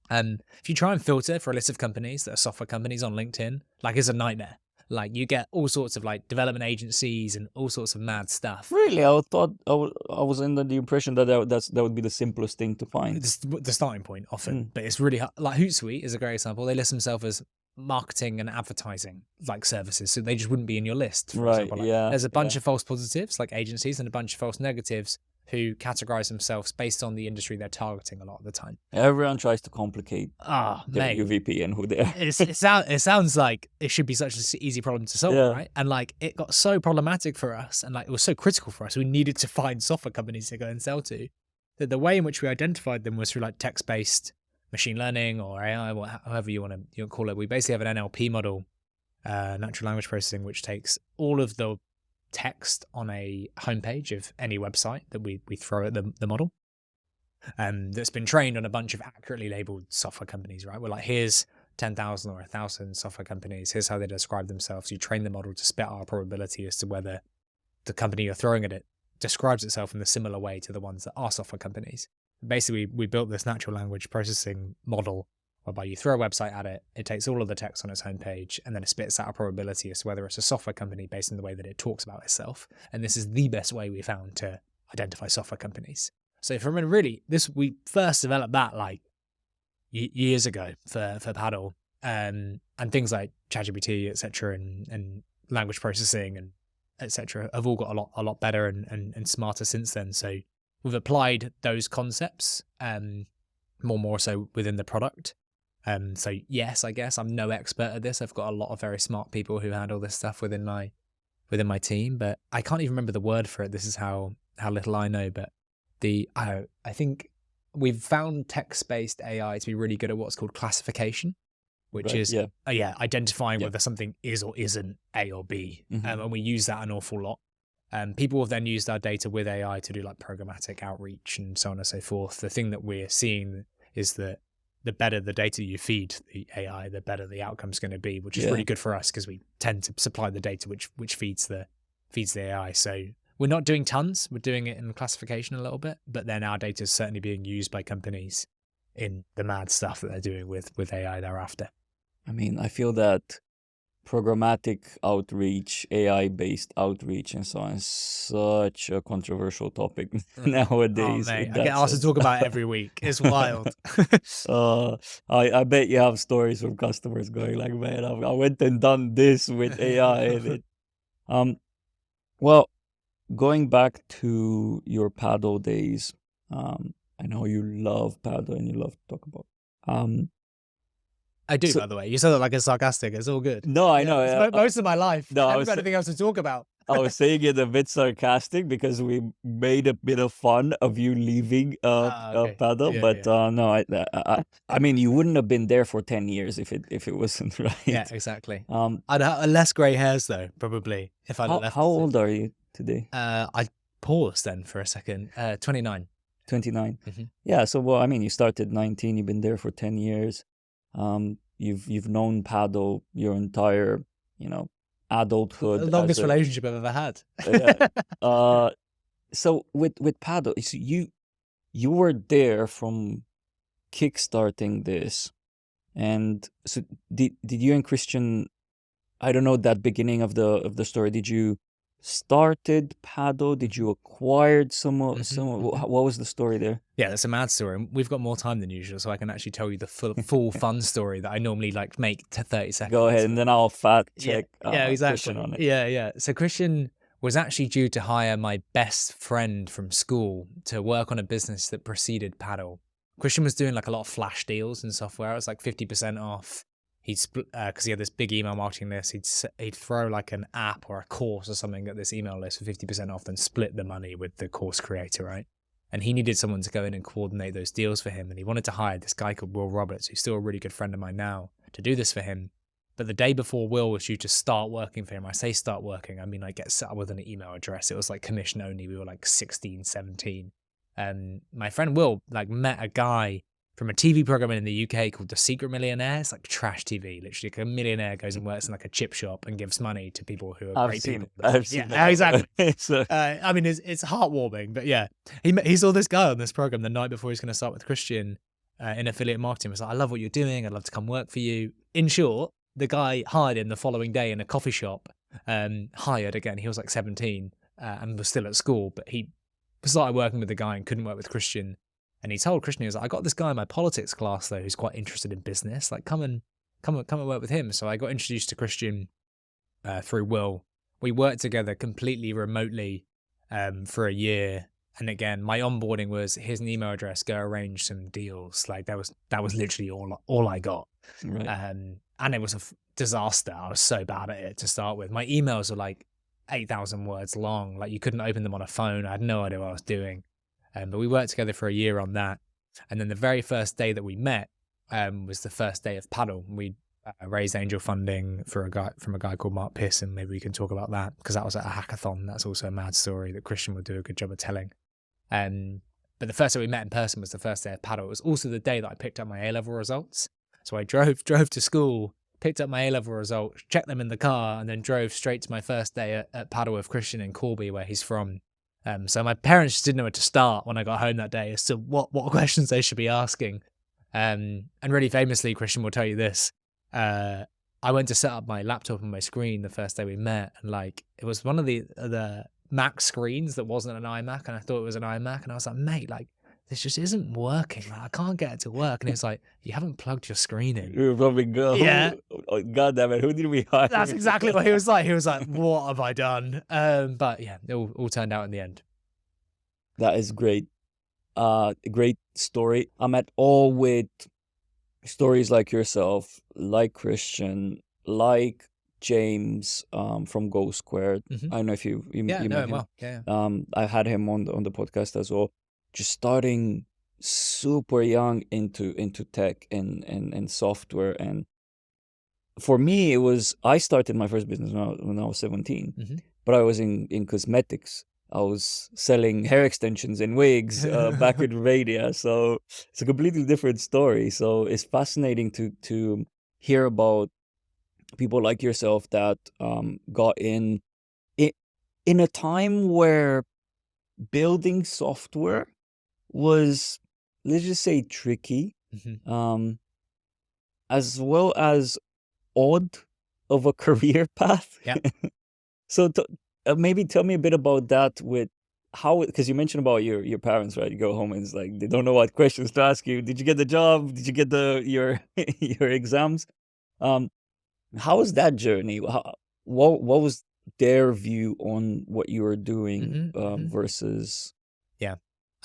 A: If you try and filter for a list of companies that are software companies on LinkedIn, like, it's a nightmare. Like, you get all sorts of like development agencies and all sorts of mad stuff.
B: Really? I thought I was under the impression that that would be the simplest thing to find.
A: It's the starting point often, but it's really hard. Like Hootsuite is a great example. They list themselves as marketing and advertising like services, so they just wouldn't be in your list. For
B: Right.
A: example. Like,
B: Yeah.
A: there's a bunch of false positives like agencies and a bunch of false negatives who categorize themselves based on the industry they're targeting a lot of the time.
B: Everyone tries to complicate their
A: Mate,
B: UVP and who they are.
A: it sounds like it should be such an easy problem to solve,
B: Yeah.
A: right? And like it got so problematic for us, and like it was so critical for us. We needed to find software companies to go and sell to. That the way in which we identified them was through like text-based machine learning or AI, or however you want to call it. We basically have an NLP model, natural language processing, which takes all of the text on a homepage of any website that we throw at the model, that's been trained on a bunch of accurately labeled software companies, right? We're like, here's 10,000 or 1,000 software companies. Here's how they describe themselves. You train the model to spit out a probability as to whether the company you're throwing at it describes itself in a similar way to the ones that are software companies. Basically, we built this natural language processing model whereby you throw a website at it, it takes all of the text on its homepage, and then it spits out a probability as to whether it's a software company based on the way that it talks about itself. And this is the best way we found to identify software companies. So from really, we first developed that like years ago for Paddle, and things like ChatGPT, etc., and language processing and etc. have all got a lot better and smarter since then. So we've applied those concepts more so within the product. So yes, I guess I'm no expert at this. I've got a lot of very smart people who handle this stuff within my team, but I can't even remember the word for it. This is how little I know. But I think we've found text-based AI to be really good at what's called classification, which is identifying whether something is or isn't A or B, and we use that an awful lot. People have then used our data with AI to do like programmatic outreach and so on and so forth. The thing that we're seeing is that the better the data you feed the AI, the better the outcome's going to be, which is really good for us because we tend to supply the data which feeds the AI. So we're not doing tons. We're doing it in classification a little bit, but then our data is certainly being used by companies in the mad stuff that they're doing with AI thereafter.
B: I mean, I feel that programmatic outreach, AI-based outreach, and so on is such a controversial topic nowadays.
A: Oh, mate, I get asked to talk about it every week. It's wild.
B: I bet you have stories from customers going like, man, I went and done this with AI. And well, going back to your Paddle days, I know you love Paddle and you love to talk about.
A: I do, by the way. You said that like it's sarcastic. It's all good.
B: No, I know.
A: It's most of my life.
B: No,
A: I haven't got anything else to talk about.
B: I was saying it a bit sarcastic because we made a bit of fun of you leaving Paddle, but no, I mean, you wouldn't have been there for 10 years if it wasn't right.
A: Yeah, exactly. I'd have less grey hairs though, probably, if I'd left.
B: How old are you today?
A: I paused then for a second. 29.
B: 29. Yeah. So, well, I mean, you started 19. You've been there for 10 years. You've known Paddle your entire, adulthood.
A: The longest relationship I've ever had.
B: So with Paddle, so you were there from kickstarting this, and so did you and Christian, I don't know that beginning of the story. Did you started Paddle? Did you acquired some? What was the story there?
A: Yeah, that's a mad story. We've got more time than usual, so I can actually tell you the full fun story that I normally like make to 30 seconds.
B: Go ahead, and then I'll fact check.
A: Yeah, exactly.
B: Christian on it.
A: Yeah. So Christian was actually due to hire my best friend from school to work on a business that preceded Paddle. Christian was doing like a lot of flash deals and software. It was like 50% off. He'd split because he had this big email marketing list. He'd throw like an app or a course or something at this email list for 50% off, then split the money with the course creator, right? And he needed someone to go in and coordinate those deals for him. And he wanted to hire this guy called Will Roberts, who's still a really good friend of mine now, to do this for him. But the day before Will was due to start working for him, I say start working, I mean like get set up with an email address. It was like commission only. We were like 16, 17. My friend Will like met a guy from a TV program in the UK called The Secret Millionaire. It's like trash TV. Literally, like a millionaire goes and works in like a chip shop and gives money to people who are great people.
B: I've seen
A: it. Exactly.
B: So...
A: I mean, it's heartwarming, but yeah, he saw this guy on this program the night before he's going to start with Christian in affiliate marketing. He was like, I love what you're doing. I'd love to come work for you. In short, the guy hired him the following day in a coffee shop. Hired again. He was like 17 and was still at school, but he started working with the guy and couldn't work with Christian. And he told Christian, he was like, I got this guy in my politics class though, who's quite interested in business. Like, come and work with him. So I got introduced to Christian through Will. We worked together completely remotely for a year And again, my onboarding was, here's an email address, go arrange some deals. Like that was literally all I got.
B: Right.
A: And it was a disaster. I was so bad at it to start with. My emails were like 8,000 words long. Like you couldn't open them on a phone. I had no idea what I was doing. But we worked together for a year on that. And then the very first day that we met was the first day of Paddle. We raised angel funding from a guy called Mark Pearson. Maybe we can talk about that because that was at a hackathon. That's also a mad story that Christian would do a good job of telling. But the first day we met in person was the first day of Paddle. It was also the day that I picked up my A-level results. So I drove to school, picked up my A-level results, checked them in the car, and then drove straight to my first day at Paddle with Christian in Corby, where he's from. So my parents just didn't know where to start when I got home that day as to what questions they should be asking. And really famously, Christian will tell you this. I went to set up my laptop and my screen the first day we met, and like it was one of the Mac screens that wasn't an iMac, and I thought it was an iMac, and I was like, mate, like this just isn't working. Like, I can't get it to work. And he was like, you haven't plugged your screen in.
B: You were probably go.
A: Yeah.
B: Oh, God damn it! Who did we hire?
A: That's exactly what he was like. He was like, what have I done? But yeah, it all turned out in the end.
B: That is great. Great story. I'm at all with stories like yourself, like Christian, like James from Go Squared.
A: Mm-hmm.
B: I don't know if you
A: know
B: met
A: him
B: him.
A: well. Yeah.
B: I had him on the podcast as well. Just starting super young into tech and software. And for me, I started my first business when I was 17,
A: Mm-hmm.
B: but I was in cosmetics. I was selling hair extensions and wigs back in Romania. So it's a completely different story. So it's fascinating to hear about people like yourself that got in a time where building software was, let's just say, tricky,
A: Mm-hmm.
B: as well as odd of a career path.
A: Yeah.
B: So maybe tell me a bit about that with how, because you mentioned about your parents, right? You go home and it's like they don't know what questions to ask you. Did you get the job? Did you get your your exams? How was that journey? What was their view on what you were doing versus?
A: Yeah.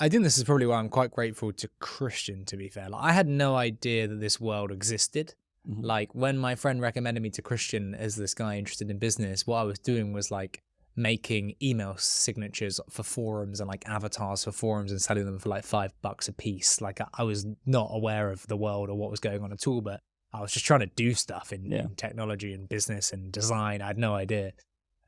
A: I think this is probably why I'm quite grateful to Christian, to be fair. Like, I had no idea that this world existed.
B: Mhm.
A: Like when my friend recommended me to Christian as this guy interested in business, what I was doing was like making email signatures for forums and like avatars for forums and selling them for like $5 a piece. Like I was not aware of the world or what was going on at all, but I was just trying to do stuff in technology and business and design. I had no idea.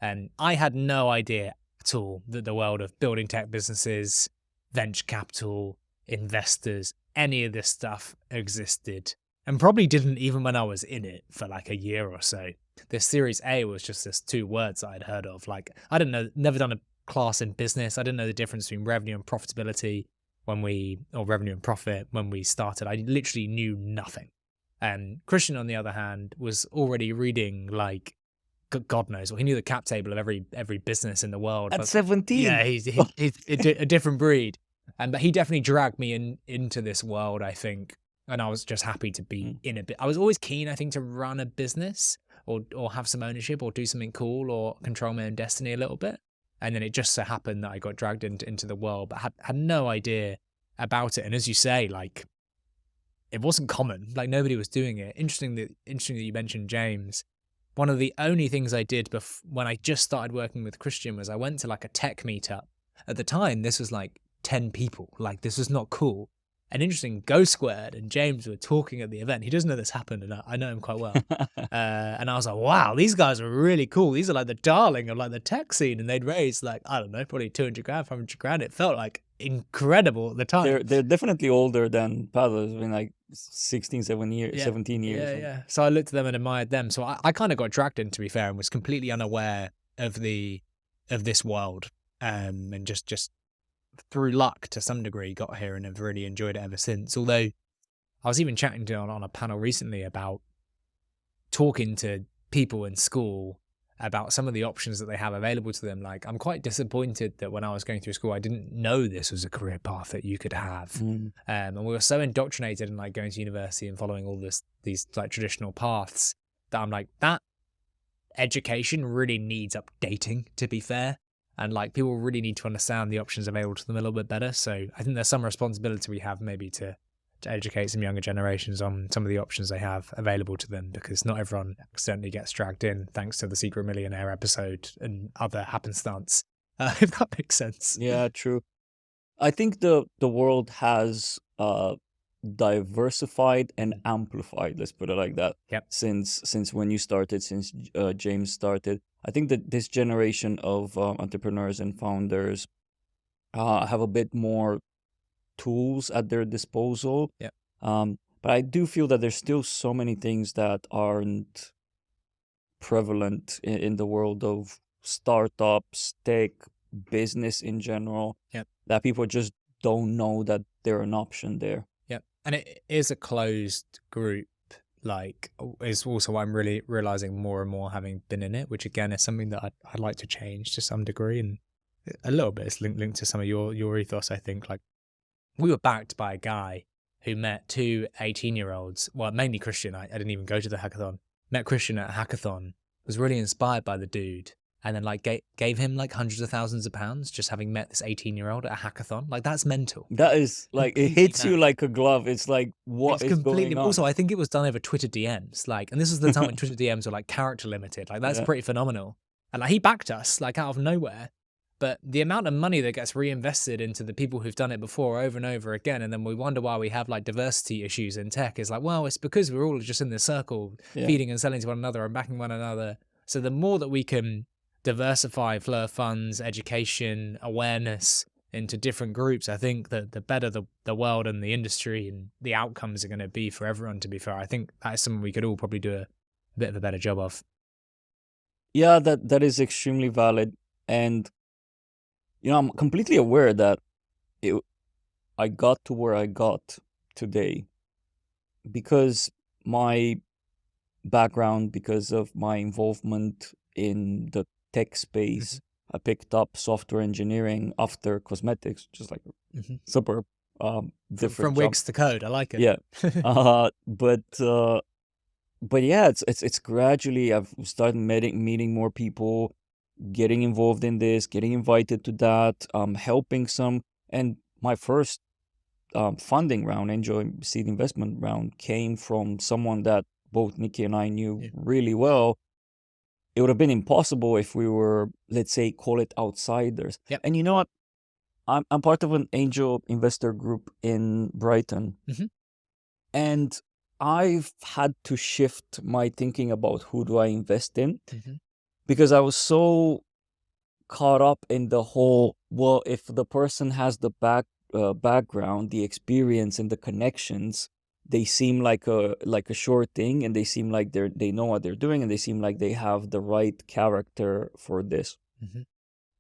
A: And I had no idea at all that the world of building tech businesses, venture capital, investors, any of this stuff existed. And probably didn't even when I was in it for like a year or so. This Series A was just this 2 words I'd heard of. Like, I didn't know, never done a class in business. I didn't know the difference between revenue and profitability or revenue and profit when we started. I literally knew nothing. And Christian, on the other hand, was already reading like, God knows, well, he knew the cap table of every business in the world.
B: At 17?
A: Yeah, he's a different breed. But he definitely dragged me into this world, I think. And I was just happy to be in a bit. I was always keen, I think, to run a business or have some ownership or do something cool or control my own destiny a little bit. And then it just so happened that I got dragged into the world, but had no idea about it. And as you say, like, it wasn't common. Like, nobody was doing it. Interesting that you mentioned James. One of the only things I did when I just started working with Christian was I went to like a tech meetup. At the time, this was like 10 people. Like, this was not cool. And interesting, Go Squared and James were talking at the event. He doesn't know this happened, and I know him quite well. And I was like, wow, these guys are really cool. These are like the darling of like the tech scene. And they'd raised like, I don't know, probably 200 grand, 500 grand. It felt like incredible at the time.
B: They're definitely older than Paddle. I mean, like 16, 17 years.
A: Yeah. So I looked at them and admired them. So I kind of got dragged in, to be fair, and was completely unaware of this world. And just through luck to some degree got here and have really enjoyed it ever since. Although I was even chatting to on a panel recently about talking to people in school about some of the options that they have available to them. Like, I'm quite disappointed that when I was going through school, I didn't know this was a career path that you could have. And we were so indoctrinated in like going to university and following all these like traditional paths that I'm like, that education really needs updating, to be fair. And like people really need to understand the options available to them a little bit better. So I think there's some responsibility we have maybe to educate some younger generations on some of the options they have available to them, because not everyone accidentally gets dragged in thanks to the Secret Millionaire episode and other happenstance, if that makes sense.
B: Yeah, true. I think the world has diversified and amplified, let's put it like that.
A: Yep.
B: Since when you started, since James started. I think that this generation of entrepreneurs and founders have a bit more tools at their disposal.
A: Yep.
B: But I do feel that there's still so many things that aren't prevalent in the world of startups, tech, business in general.
A: Yep.
B: That people just don't know that they're an option there.
A: Yep. And it is a closed group. Like, is also what I'm really realizing more and more having been in it, which again is something that I'd like to change to some degree, and a little bit it's linked to some of your ethos. I think like we were backed by a guy who met two 18-year-olds, well, mainly Christian. I didn't even go to the hackathon. Met Christian at a hackathon, was really inspired by the dude, and then like gave him like hundreds of thousands of pounds just having met this 18-year-old at a hackathon. Like that's mental.
B: That is like, it hits you like a glove. It's like, what is going on?
A: Also, I think it was done over Twitter DMs. Like, and this was the time when Twitter DMs were like character limited. Like that's pretty phenomenal. And like he backed us like out of nowhere. But the amount of money that gets reinvested into the people who've done it before over and over again, and then we wonder why we have like diversity issues in tech, is like, well, it's because we're all just in this circle, feeding and selling to one another and backing one another. So the more that we can diversify flow of funds, education, awareness into different groups, I think that the better the world and the industry and the outcomes are going to be for everyone, to be fair. I think that is something we could all probably do a bit of a better job of.
B: Yeah, that is extremely valid. And I'm completely aware that I got to where I got today because my background, because of my involvement in the tech space. I picked up software engineering after cosmetics, just like super different
A: from wigs to code. I like it.
B: Yeah, but yeah, it's gradually I've started meeting more people, getting involved in this, getting invited to that, helping some. And my first funding round, angel seed investment round, came from someone that both Nikki and I knew really well. It would have been impossible if we were, let's say, call it outsiders.
A: Yep.
B: And you know what? I'm part of an angel investor group in Brighton. And I've had to shift my thinking about who do I invest in, because I was so caught up in the whole, well, if the person has the background, the experience and the connections, they seem like a sure thing, and they seem like they know what they're doing, and they seem like they have the right character for this.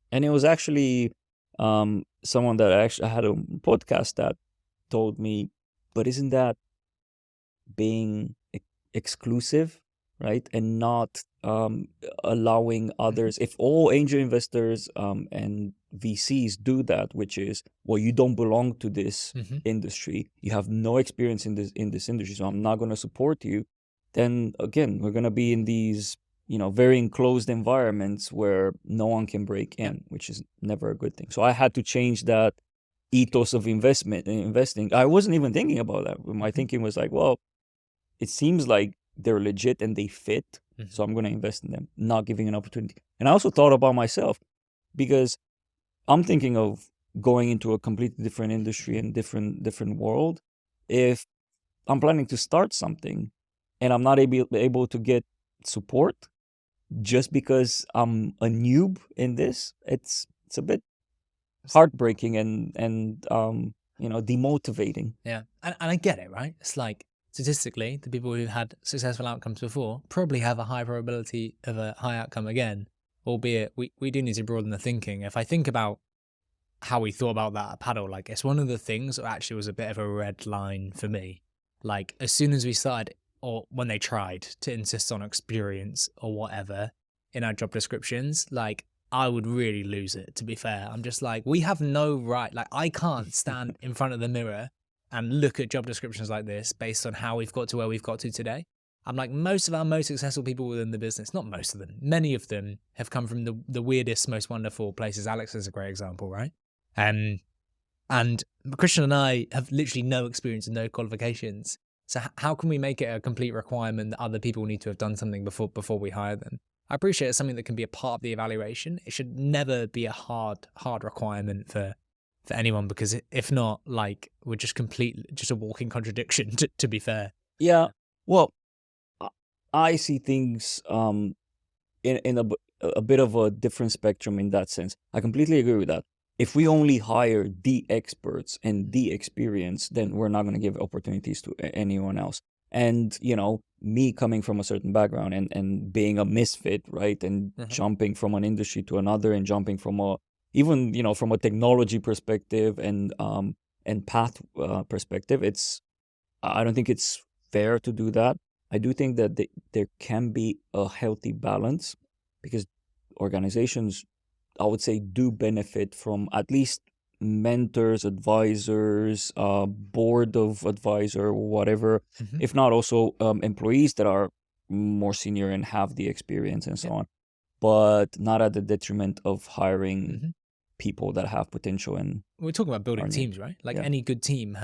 B: And it was actually someone that I had a podcast that told me, but isn't that being exclusive, right? And not allowing others. If all angel investors and VCs do that, which is, well, you don't belong to this industry, you have no experience in this industry, so I'm not going to support you, then again, we're going to be in these very enclosed environments where no one can break in, which is never a good thing. So I had to change that ethos of investing. I wasn't even thinking about that. My thinking was like, well, it seems like they're legit and they fit, so I'm going to invest in them, not giving an opportunity. And I also thought about myself, because I'm thinking of going into a completely different industry and different world. If I'm planning to start something and I'm not able to get support just because I'm a noob in this, it's a bit heartbreaking and demotivating.
A: Yeah, and I get it, right? It's like, statistically, the people who've had successful outcomes before probably have a high probability of a high outcome again, albeit we do need to broaden the thinking. If I think about how we thought about that at Paddle, like it's one of the things that actually was a bit of a red line for me. Like as soon as we started, or when they tried to insist on experience or whatever in our job descriptions, like I would really lose it, to be fair. I'm just like, we have no right, like I can't stand in front of the mirror and look at job descriptions like this based on how we've got to where we've got to today. I'm like, most of our most successful people within the business, not most of them, many of them have come from the weirdest, most wonderful places. Alex is a great example, right? And Christian and I have literally no experience and no qualifications. So how can we make it a complete requirement that other people need to have done something before we hire them? I appreciate it's something that can be a part of the evaluation. It should never be a hard requirement for anyone, because if not, like, we're just a walking contradiction, to be fair.
B: Yeah. Well, I see things in a bit of a different spectrum in that sense. I completely agree with that. If we only hire the experts and the experience, then we're not going to give opportunities to anyone else. And, me coming from a certain background and being a misfit, right? And jumping from an industry to another, and jumping from even from a technology perspective and path perspective, I don't think it's fair to do that. I do think that there can be a healthy balance, because organizations, I would say, do benefit from at least mentors, advisors, board of advisor, whatever, if not also employees that are more senior and have the experience and so on, but not at the detriment of hiring people that have potential. And
A: we're talking about building teams, right? Like any good team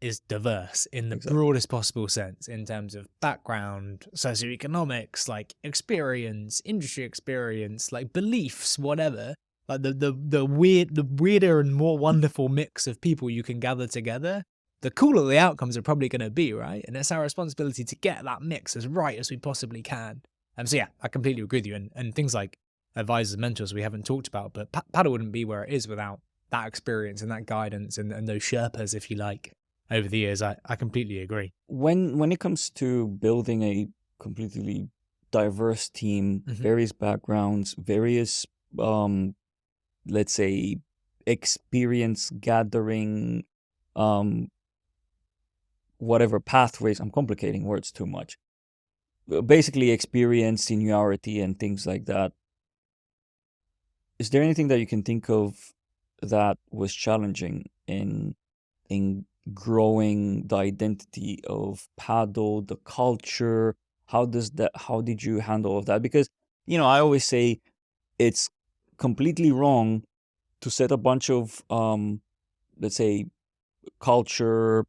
A: is diverse in the broadest possible sense, in terms of background, socioeconomics, like experience, industry experience, like beliefs, whatever. Like the weirder and more wonderful mix of people you can gather together, the cooler the outcomes are probably going to be, right? And it's our responsibility to get that mix as right as we possibly can. So yeah, I completely agree with you. And things like advisors and mentors we haven't talked about, but Paddle wouldn't be where it is without that experience and that guidance and those Sherpas, if you like, over the years. I completely agree.
B: When it comes to building a completely diverse team, various backgrounds, various let's say experience gathering, whatever pathways, I'm complicating words too much. Basically experience, seniority, and things like that. Is there anything that you can think of that was challenging in growing the identity of Paddle, the culture? How did you handle all of that? Because, I always say it's completely wrong to set a bunch of, let's say, culture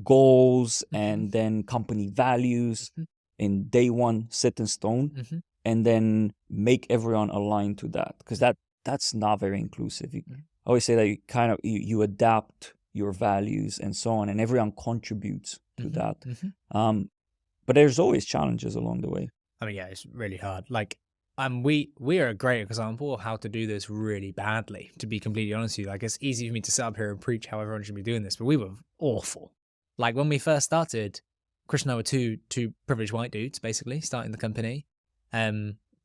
B: goals and then company values in day one set in stone, and then make everyone align to that, because that's not very inclusive. I always say that you adapt your values and so on, and everyone contributes to that. But there's always challenges along the way.
A: I mean, yeah, it's really hard. Like, we are a great example of how to do this really badly, to be completely honest with you. Like, it's easy for me to sit up here and preach how everyone should be doing this, but we were awful. Like, when we first started, Chris and I were two privileged white dudes, basically, starting the company.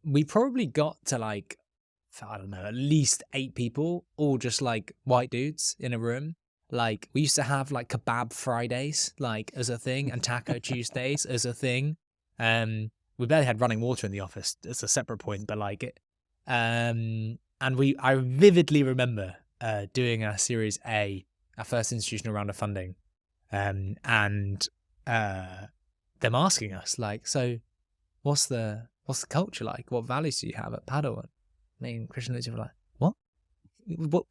A: We probably got to, like, I don't know, at least 8 people, all just like white dudes in a room. Like, we used to have like kebab Fridays, like, as a thing, and taco Tuesdays as a thing. We barely had running water in the office. It's a separate point, but like it. And I vividly remember doing our Series A, our first institutional round of funding, and them asking us, like, so what's the culture like? What values do you have at Paddle? And me and Christian were like,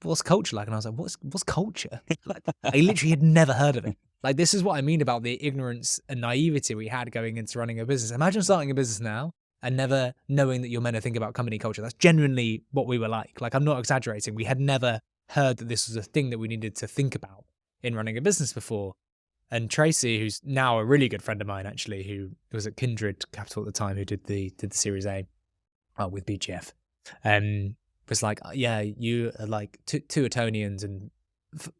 A: what's culture like? And I was like, what's culture? Like, I literally had never heard of it. Like, this is what I mean about the ignorance and naivety we had going into running a business. Imagine starting a business now and never knowing that you're meant to think about company culture. That's genuinely what we were like. Like, I'm not exaggerating. We had never heard that this was a thing that we needed to think about in running a business before. And Tracy, who's now a really good friend of mine, actually, who was at Kindred Capital at the time, who did the Series A with BGF, was like, yeah, you are like two Etonians, and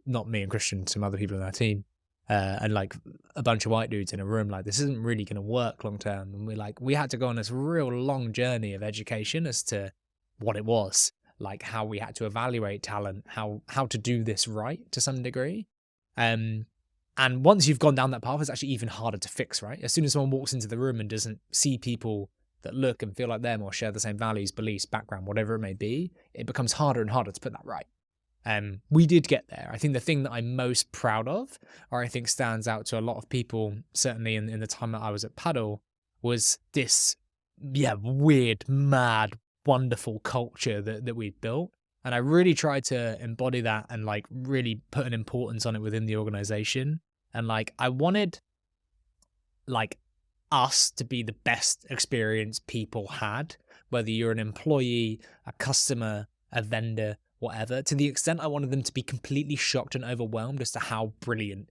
A: not me and Christian, some other people in our team, and like a bunch of white dudes in a room. Like, this isn't really going to work long term. And we had to go on this real long journey of education as to what it was, like how we had to evaluate talent, how to do this right to some degree. And once you've gone down that path, it's actually even harder to fix, right? As soon as someone walks into the room and doesn't see people that look and feel like them or share the same values, beliefs, background, whatever it may be, it becomes harder and harder to put that right. We did get there. I think the thing that I'm most proud of, or I think stands out to a lot of people, certainly in the time that I was at Paddle, was this, weird, mad, wonderful culture that we'd built. And I really tried to embody that and like really put an importance on it within the organization. And like, I wanted like us to be the best experience people had, whether you're an employee, a customer, a vendor, whatever, to the extent I wanted them to be completely shocked and overwhelmed as to how brilliant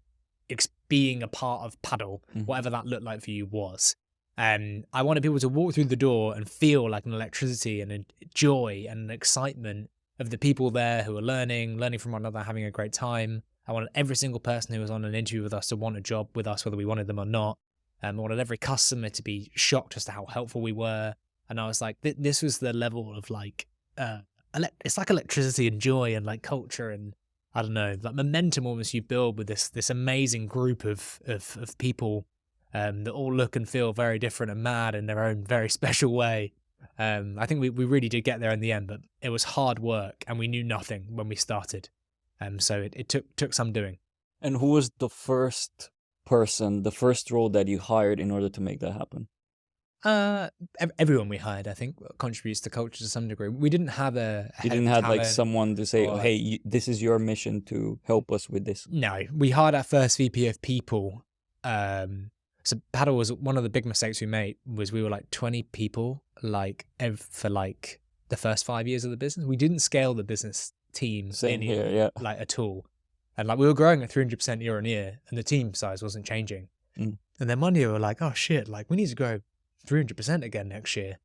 A: being a part of Paddle, whatever that looked like for you, was. I wanted people to walk through the door and feel like an electricity and a joy and an excitement of the people there who are learning from one another, having a great time. I wanted every single person who was on an interview with us to want a job with us, whether we wanted them or not. I wanted every customer to be shocked as to how helpful we were. And I was like, this was the level of like, it's like electricity and joy and like culture and I don't know, like momentum almost you build with this amazing group of people that all look and feel very different and mad in their own very special way. I think we really did get there in the end, but it was hard work and we knew nothing when we started. So it took some doing.
B: And who was the first person, the first role that you hired in order to make that happen?
A: Everyone we hired, I think, contributes to culture to some degree. We didn't have
B: You didn't have like someone to say,
A: or,
B: "Oh, hey, this is your mission to help us with this."
A: No, we hired our first VP of people. So Paddle was one of the big mistakes we made was we were like 20 people for like the first 5 years of the business. We didn't scale the business team like at all. And like we were growing at 300% year on year and the team size wasn't changing. And then one year we were like, oh shit, like we need to grow 300% again next year.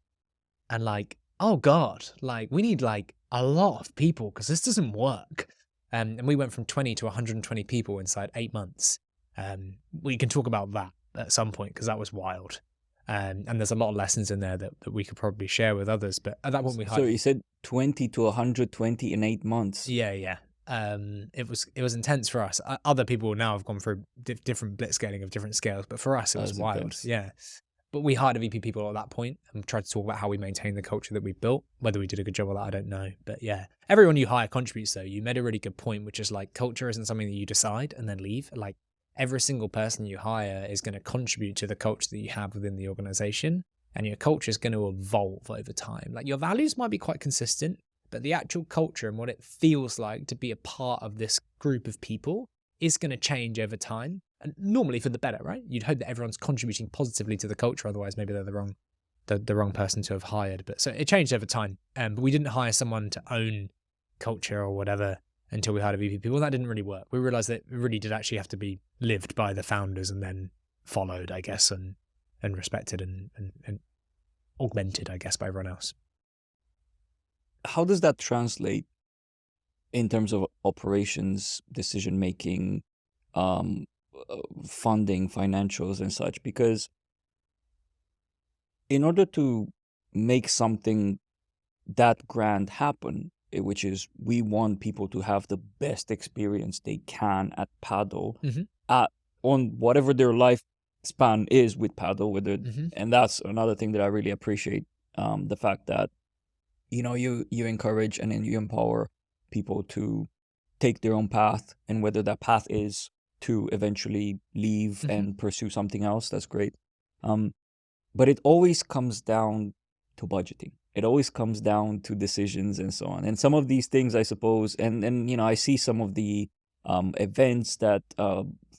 A: And like, oh God, like we need like a lot of people because this doesn't work. And we went from 20 to 120 people inside 8 months. We can talk about that at some point because that was wild. And there's a lot of lessons in there that we could probably share with others. But at that point we hired.
B: So you said 20 to 120 in 8 months.
A: Yeah. It was intense for us. Other people now have gone through different blitzscaling of different scales, but for us it was wild. Intense. Yeah. But we hired a VP people at that point and tried to talk about how we maintain the culture that we built. Whether we did a good job of that, I don't know. But yeah, everyone you hire contributes though. You made a really good point, which is like culture isn't something that you decide and then leave. Like every single person you hire is going to contribute to the culture that you have within the organization, and your culture is going to evolve over time. Like your values might be quite consistent, but the actual culture and what it feels like to be a part of this group of people is going to change over time. And normally for the better, right? You'd hope that everyone's contributing positively to the culture. Otherwise, maybe they're the wrong person to have hired. But so it changed over time. But we didn't hire someone to own culture or whatever until we hired a VP people. That didn't really work. We realized that it really did actually have to be lived by the founders and then followed, I guess, and respected and augmented, I guess, by everyone else.
B: How does that translate in terms of operations, decision making, funding, financials and such? Because in order to make something that grand happen, which is we want people to have the best experience they can at Paddle, on whatever their lifespan is with Paddle, and that's another thing that I really appreciate, the fact that you encourage and then you empower people to take their own path, and whether that path is to eventually leave and pursue something else, that's great. But it always comes down to budgeting. It always comes down to decisions and so on. And some of these things, I suppose, and I see some of the events that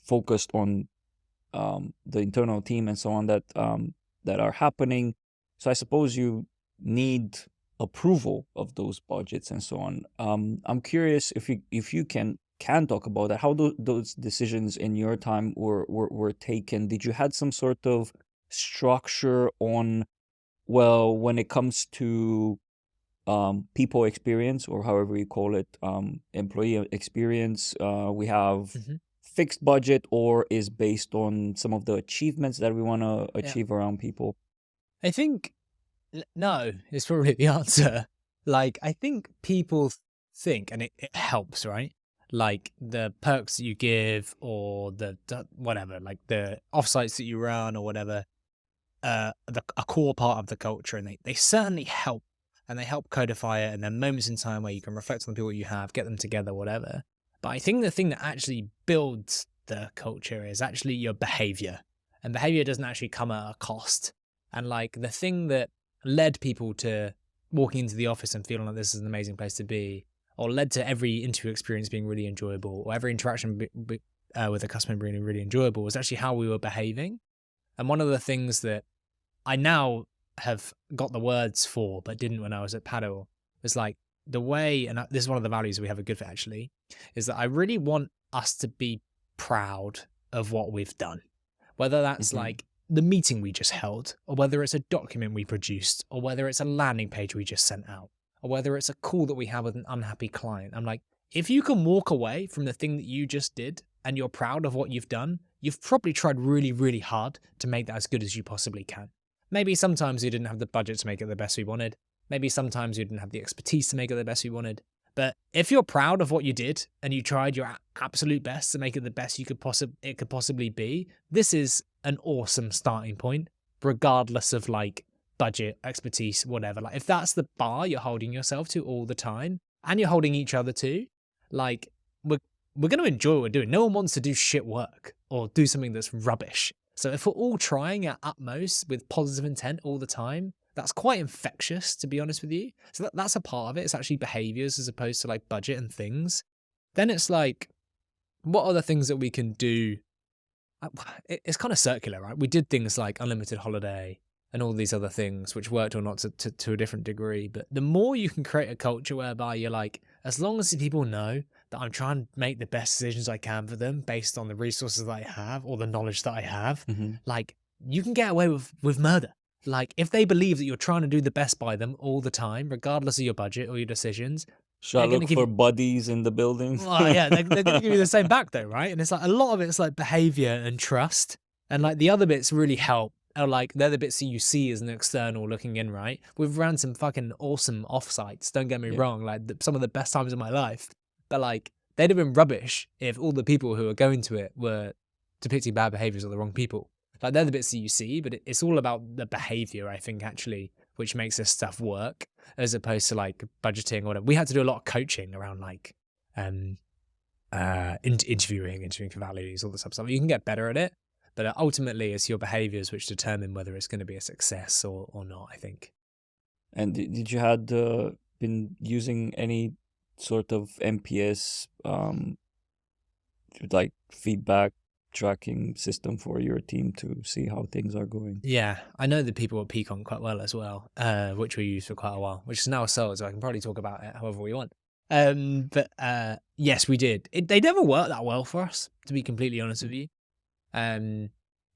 B: focused on the internal team and so on that are happening. So I suppose you need approval of those budgets and so on. I'm curious if you can talk about that, how those decisions in your time were taken. Did you had some sort of structure on, well, when it comes to people experience, or however you call it, employee experience, we have fixed budget, or is based on some of the achievements that we want to achieve around people?
A: I think no is probably the answer. Like, I think people think, and it helps, right? Like the perks that you give, or the whatever, like the offsites that you run or whatever, a core part of the culture, and they certainly help and they help codify it, and then moments in time where you can reflect on the people you have, get them together, whatever. But I think the thing that actually builds the culture is actually your behavior, and behavior doesn't actually come at a cost. And like the thing that led people to walking into the office and feeling like this is an amazing place to be, or led to every interview experience being really enjoyable, or every interaction with a customer being really enjoyable, was actually how we were behaving. And one of the things that I now have got the words for, but didn't when I was at Paddle, is like the way, and this is one of the values we have at GoodFit actually, is that I really want us to be proud of what we've done. Whether that's like the meeting we just held, or whether it's a document we produced, or whether it's a landing page we just sent out, or whether it's a call that we have with an unhappy client. I'm like, if you can walk away from the thing that you just did and you're proud of what you've done, you've probably tried really, really hard to make that as good as you possibly can. Maybe sometimes you didn't have the budget to make it the best we wanted. Maybe sometimes you didn't have the expertise to make it the best we wanted. But if you're proud of what you did and you tried your absolute best to make it the best it could possibly be, this is an awesome starting point, regardless of like budget, expertise, whatever. Like if that's the bar you're holding yourself to all the time, and you're holding each other to, like we're going to enjoy what we're doing. No one wants to do shit work or do something that's rubbish. So if we're all trying our utmost with positive intent all the time, that's quite infectious, to be honest with you. So that's a part of it. It's actually behaviors as opposed to like budget and things. Then it's like, what are the things that we can do? It's kind of circular, right? We did things like unlimited holiday and all these other things, which worked or not to a different degree. But the more you can create a culture whereby you're like, as long as people know that I'm trying to make the best decisions I can for them based on the resources that I have or the knowledge that I have, like you can get away with murder. Like if they believe that you're trying to do the best by them all the time, regardless of your budget or your decisions.
B: Should I look for buddies in the building?
A: Well, yeah, they're going to give you the same back though, right? And it's like a lot of it's like behavior and trust. And like the other bits really help. Or like they're the bits that you see as an external looking in, right? We've ran some fucking awesome offsites. Don't get me wrong. Like some of the best times of my life. But like they'd have been rubbish if all the people who were going to it were depicting bad behaviors of the wrong people. Like they're the bits that you see, but it's all about the behavior, I think, actually, which makes this stuff work as opposed to like budgeting or whatever. We had to do a lot of coaching around like interviewing for values, all this type of stuff. You can get better at it, but ultimately it's your behaviors which determine whether it's going to be a success or not, I think.
B: And did you had been using any sort of MPS like feedback tracking system for your team to see how things are going?
A: Yeah, I know the people at Pecan quite well as well, which we used for quite a while, which is now sold, so I can probably talk about it however we want. But yes, we did. They never worked that well for us, to be completely honest with you.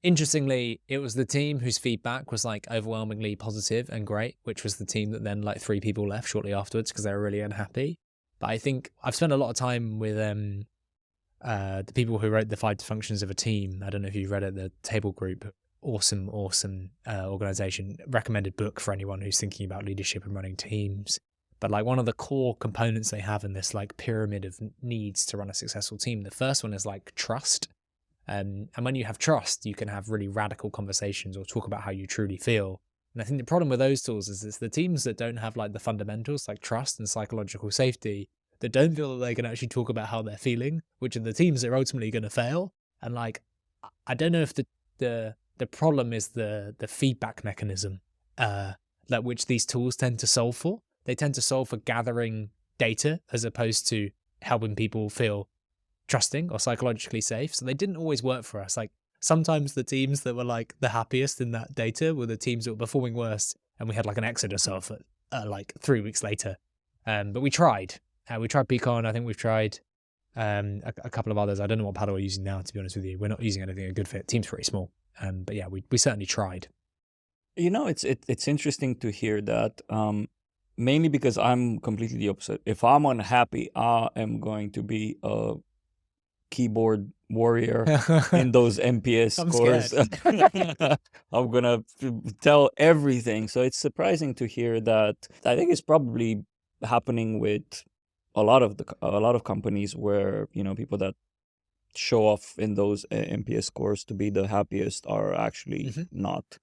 A: Interestingly, it was the team whose feedback was like overwhelmingly positive and great, which was the team that then like 3 people left shortly afterwards because they were really unhappy. But I think I've spent a lot of time with the people who wrote the 5 Functions of a Team. I don't know if you've read it, the Table Group. Awesome organization. Recommended book for anyone who's thinking about leadership and running teams. But like one of the core components they have in this like pyramid of needs to run a successful team, the first one is like trust. And when you have trust, you can have really radical conversations or talk about how you truly feel. And I think the problem with those tools is it's the teams that don't have like the fundamentals like trust and psychological safety that don't feel that they can actually talk about how they're feeling, which are the teams that are ultimately going to fail. And like, I don't know if the problem is the feedback mechanism that which these tools tend to solve for. They tend to solve for gathering data as opposed to helping people feel trusting or psychologically safe. So they didn't always work for us. Like sometimes the teams that were like the happiest in that data were the teams that were performing worst, and we had like an exodus of it like 3 weeks later. But we tried. We tried Pecan. I think we've tried a couple of others. I don't know what paddle we're using now, to be honest with you. We're not using anything a good fit. Team's pretty small. But yeah, we certainly tried.
B: You know, it's interesting to hear that, mainly because I'm completely the opposite. If I'm unhappy, I am going to be a keyboard warrior in those MPS scores. I'm gonna tell everything. So it's surprising to hear that. I think it's probably happening with a lot of companies where, you know, people that show off in those MPS scores to be the happiest are actually not.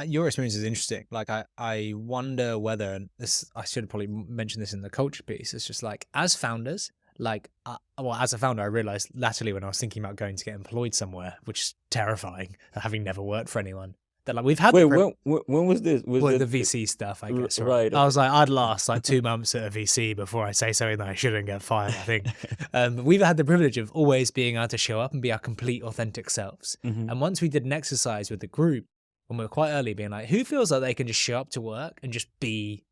A: Your experience is interesting. Like, I wonder whether, and this, I should have probably mentioned this in the culture piece. It's just like, as founders, like, well, as a founder, I realized latterly when I was thinking about going to get employed somewhere, which is terrifying, having never worked for anyone, that like we've had
B: Wait,
A: the
B: when was this? Was
A: well,
B: it
A: the VC stuff, I guess, right?
B: right?
A: I was like, I'd last like 2 months at a VC before I say something that I shouldn't get fired, I think. We've had the privilege of always being able to show up and be our complete authentic selves.
B: Mhm.
A: And once we did an exercise with the group, when we were quite early, being like, who feels like they can just show up to work and just be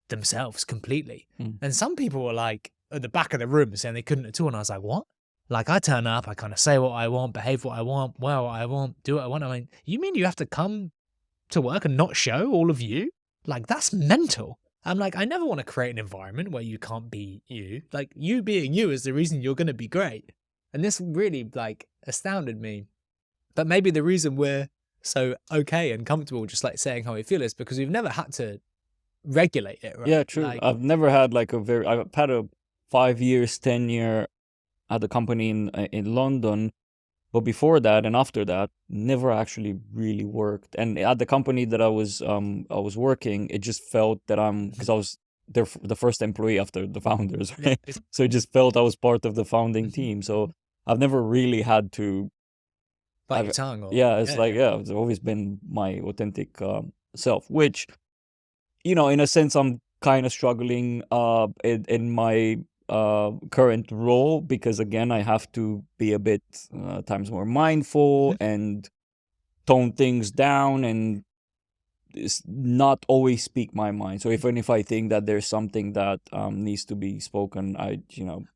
A: themselves completely?
B: Mm.
A: And some people were like at the back of the room saying they couldn't at all. And I was like, what? Like, I turn up, I kind of say what I want, behave what I want, wear what I want, do what I want. I mean, you mean you have to come to work and not show all of you? Like, that's mental. I'm like, I never want to create an environment where you can't be you. Like, you being you is the reason you're going to be great. And this really like astounded me. But maybe the reason we're so okay and comfortable just like saying how we feel is because we've never had to regulate it, right?
B: Yeah, true.
A: Like,
B: I've never had like I've had a 5 years, tenure at the company in London, but before that and after that, never actually really worked. And at the company that I was working, it just felt that because I was the first employee after the founders,
A: yeah,
B: right? So it just felt I was part of the founding
A: Mhm.
B: team. So I've never really had to.
A: bite
B: I've,
A: your tongue or
B: yeah, it's like it's always been my authentic self, which, in a sense, I'm kind of struggling in my current role, because again, I have to be a bit times more mindful
A: Mhm.
B: and tone things down, and not always speak my mind. So even if I think that there's something that needs to be spoken, I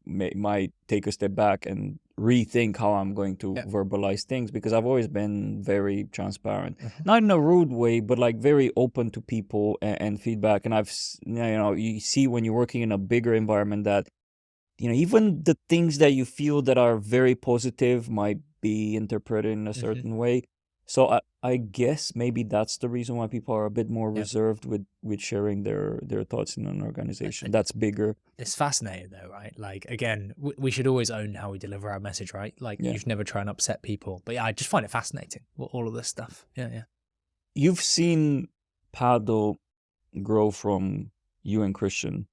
B: might take a step back and rethink how I'm going to
A: Yeah.
B: verbalize things, because I've always been very transparent,
A: Mhm.
B: not in a rude way, but like very open to people and feedback. And you see when you're working in a bigger environment that even the things that you feel that are very positive might be interpreted in a
A: Mhm.
B: certain way. So I guess maybe that's the reason why people are a bit more
A: Yeah.
B: reserved with sharing their thoughts in an organization that's bigger.
A: It's fascinating though, right? Like, again, we should always own how we deliver our message, right? Like,
B: Yeah.
A: you should never try and upset people. But yeah, I just find it fascinating, all of this stuff. Yeah, yeah.
B: You've seen Paddle grow from you and Christian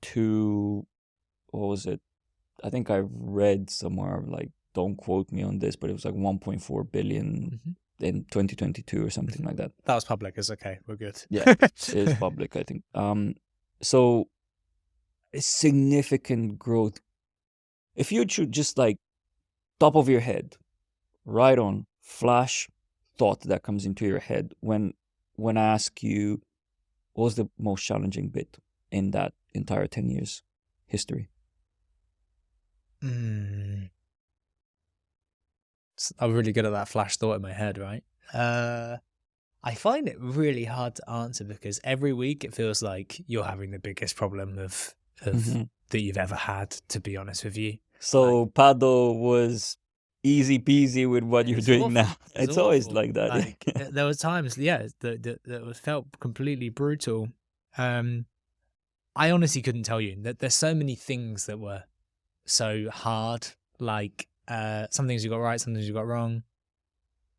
B: to, what was it? I think I read somewhere, like, don't quote me on this, but it was like 1.4 billion
A: Mhm.
B: in 2022 or something like that.
A: That was public. It's okay. We're good.
B: Yeah, it is public, I think. So significant growth. If you should just like top of your head, right on, flash thought that comes into your head when I ask you, what was the most challenging bit in that entire 10 years history?
A: I'm really good at that flash thought in my head, right? I find it really hard to answer because every week it feels like you're having the biggest problem of
B: Mhm.
A: that you've ever had, to be honest with you.
B: So Paddle was easy peasy with what you're
A: It's
B: doing
A: awful.
B: now.
A: It's
B: It's always
A: awful.
B: like that.
A: Like, there were times, yeah, that was felt completely brutal. I honestly couldn't tell you that there's so many things that were so hard. Like, some things you got right, some things you got wrong.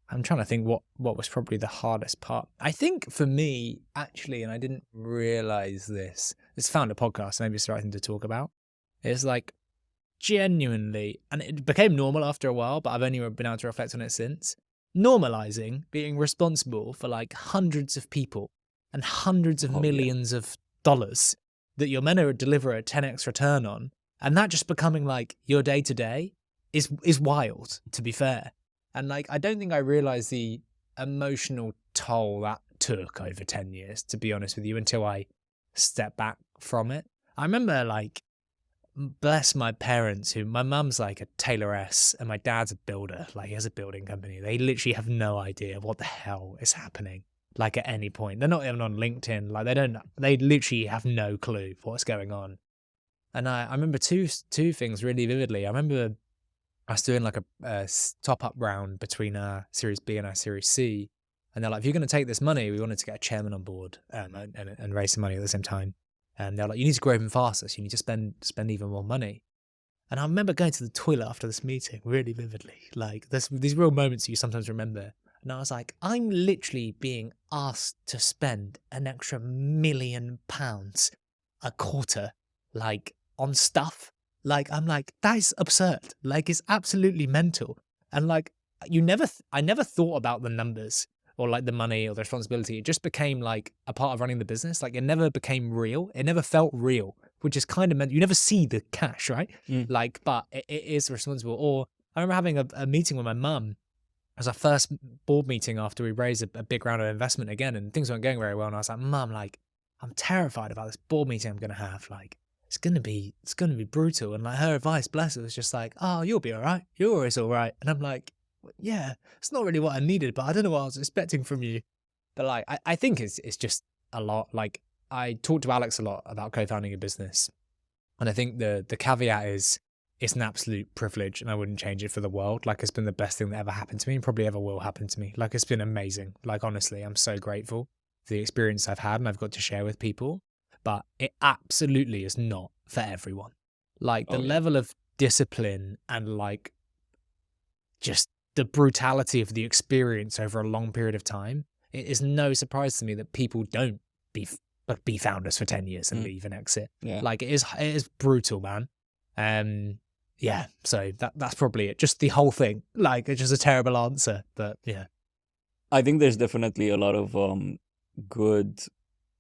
A: I'm trying to think what was probably the hardest part. I think for me, actually, and I didn't realize this. This found a podcast, maybe it's the right thing to talk about. It's like, genuinely, and it became normal after a while, but I've only been able to reflect on it since. Normalizing being responsible for like hundreds of people and hundreds of
B: Oh, yeah.
A: millions of dollars that you're meant to deliver a 10x return on, and that just becoming like your day to day is wild, to be fair. And like, I don't think I realized the emotional toll that took over 10 years, to be honest with you, until I stepped back from it. I remember, like, bless my parents, who, my mum's like a tailoress and my dad's a builder. Like, he has a building company. They literally have no idea what the hell is happening. Like, at any point, they're not even on LinkedIn. Like, they literally have no clue what's going on. And I remember two things really vividly. I remember I was doing like a top-up round between our Series B and our Series C. And they're like, if you're going to take this money, we wanted to get a chairman on board and raise some money at the same time. And they're like, you need to grow even faster, so you need to spend even more money. And I remember going to the toilet after this meeting really vividly. Like, there's these real moments you sometimes remember. And I was like, I'm literally being asked to spend an extra £1 million a quarter, like on stuff. Like, I'm like, that is absurd. Like, it's absolutely mental. And like, I never thought about the numbers or like the money or the responsibility. It just became like a part of running the business. Like, it never became real. It never felt real, which is kind of meant, you never see the cash, right?
B: Mm.
A: Like, but it is responsible. Or I remember having a meeting with my mum. It was our first board meeting after we raised a big round of investment again, and things weren't going very well. And I was like, Mum, like, I'm terrified about this board meeting I'm going to have. Like, it's going to be brutal. And like, her advice, bless her, was just like, oh, you'll be all right. You're always all right. And I'm like, yeah, it's not really what I needed, but I don't know what I was expecting from you. But like, I think it's just a lot. Like, I talked to Alex a lot about co-founding a business. And I think the caveat is, it's an absolute privilege and I wouldn't change it for the world. Like, it's been the best thing that ever happened to me and probably ever will happen to me. Like, it's been amazing. Like, honestly, I'm so grateful for the experience I've had and I've got to share with people. But it absolutely is not for everyone. Like, the level of discipline and like just the brutality of the experience over a long period of time, it is no surprise to me that people don't be founders for 10 years and leave and exit.
B: Yeah.
A: Like, it is brutal, man. Yeah, so that's probably it. Just the whole thing. Like, it's just a terrible answer, but yeah.
B: I think there's definitely a lot of good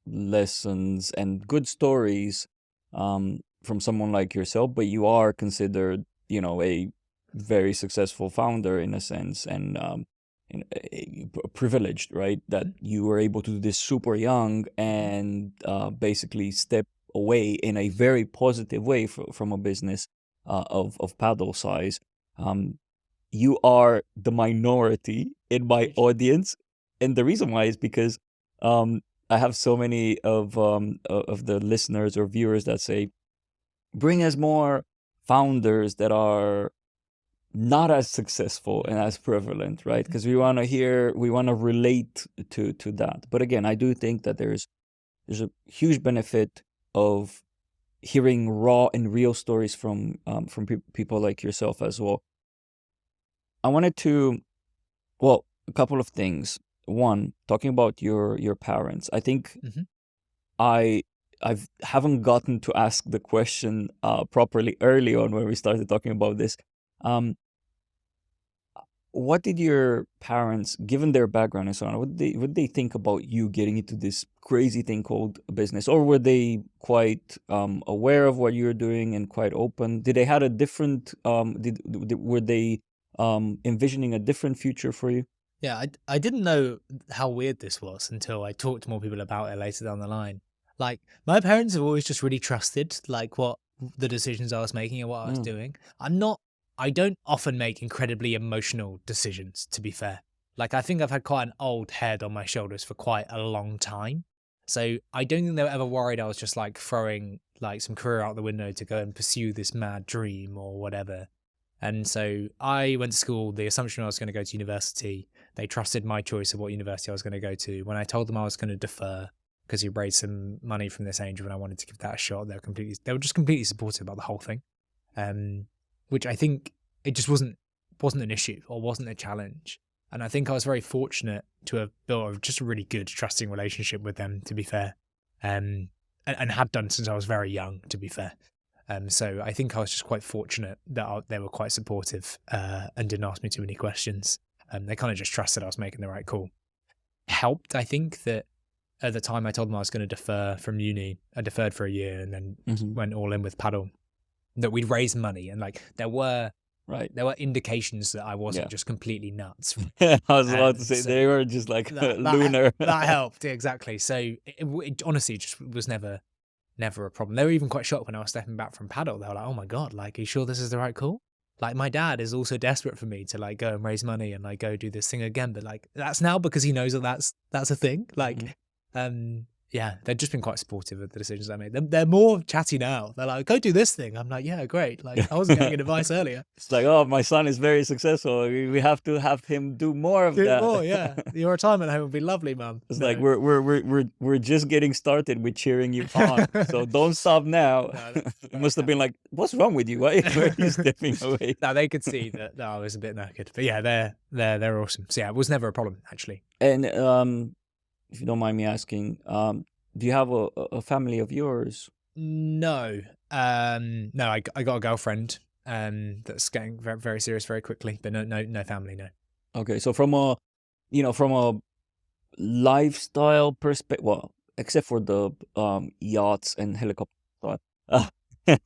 B: lessons and good stories from someone like yourself, but you are considered, a very successful founder in a sense, and privileged, right? That you were able to do this super young and basically step away in a very positive way from a business of paddle size. You are the minority in my audience, and the reason why is because I have so many of the listeners or viewers that say, bring us more founders that are not as successful and as prevalent, right? Because we want to relate to that. But again, I do think that there's a huge benefit of hearing raw and real stories from people like yourself as well. I wanted to, a couple of things. One, talking about your parents. I think I haven't gotten to ask the question properly early on when we started talking about this. What did your parents, given their background and so on, what did they think about you getting into this crazy thing called a business? Or were they quite aware of what you were doing and quite open? Did they had a different, were they envisioning a different future for you?
A: Yeah, I didn't know how weird this was until I talked to more people about it later down the line. Like, my parents have always just really trusted, like, what the decisions I was making and what I was doing. I don't often make incredibly emotional decisions, to be fair. Like, I think I've had quite an old head on my shoulders for quite a long time. So I don't think they were ever worried I was just like throwing like some career out the window to go and pursue this mad dream or whatever. And so I went to school, the assumption I was going to go to university. They trusted my choice of what university I was going to go to. When I told them I was going to defer because he raised some money from this angel and I wanted to give that a shot, they were just completely supportive about the whole thing. Which I think it just wasn't an issue or wasn't a challenge. And I think I was very fortunate to have built just a really good, trusting relationship with them, to be fair, and had done since I was very young, to be fair. So I think I was just quite fortunate that they were quite supportive and didn't ask me too many questions. They kind of just trusted I was making the right call. Helped, I think, that at the time I told them I was going to defer from uni. I deferred for a year and then went all in with paddle. That we'd raise money and like there were indications that I wasn't just completely nuts.
B: I was about to say they were just like lunar.
A: That helped, exactly. So it honestly just was never a problem. They were even quite shocked when I was stepping back from paddle. They were like, "Oh my god, like, are you sure this is the right call?" Like, my dad is also desperate for me to like go and raise money and like go do this thing again. But like, that's now because he knows that that's a thing. Like, yeah, they've just been quite supportive of the decisions I made. They're more chatty now. They're like, go do this thing. I'm like, yeah, great. Like, I wasn't getting advice earlier.
B: It's like, oh, my son is very successful. We have to have him do more of
A: Do
B: that.
A: more, yeah. Your retirement home would be lovely, Mum.
B: It's
A: No.
B: like we're just getting started with cheering you on. So don't stop now.
A: No,
B: It must have been like, what's wrong with you? Why are you stepping away?
A: No, they could see that I was a bit knackered. But yeah, they're awesome. So yeah, it was never a problem actually.
B: And if you don't mind me asking, do you have a family of yours?
A: No. No, I got a girlfriend that's getting very, very serious very quickly, but no family, no.
B: Okay, so from a lifestyle perspective, well, except for the yachts and helicopters.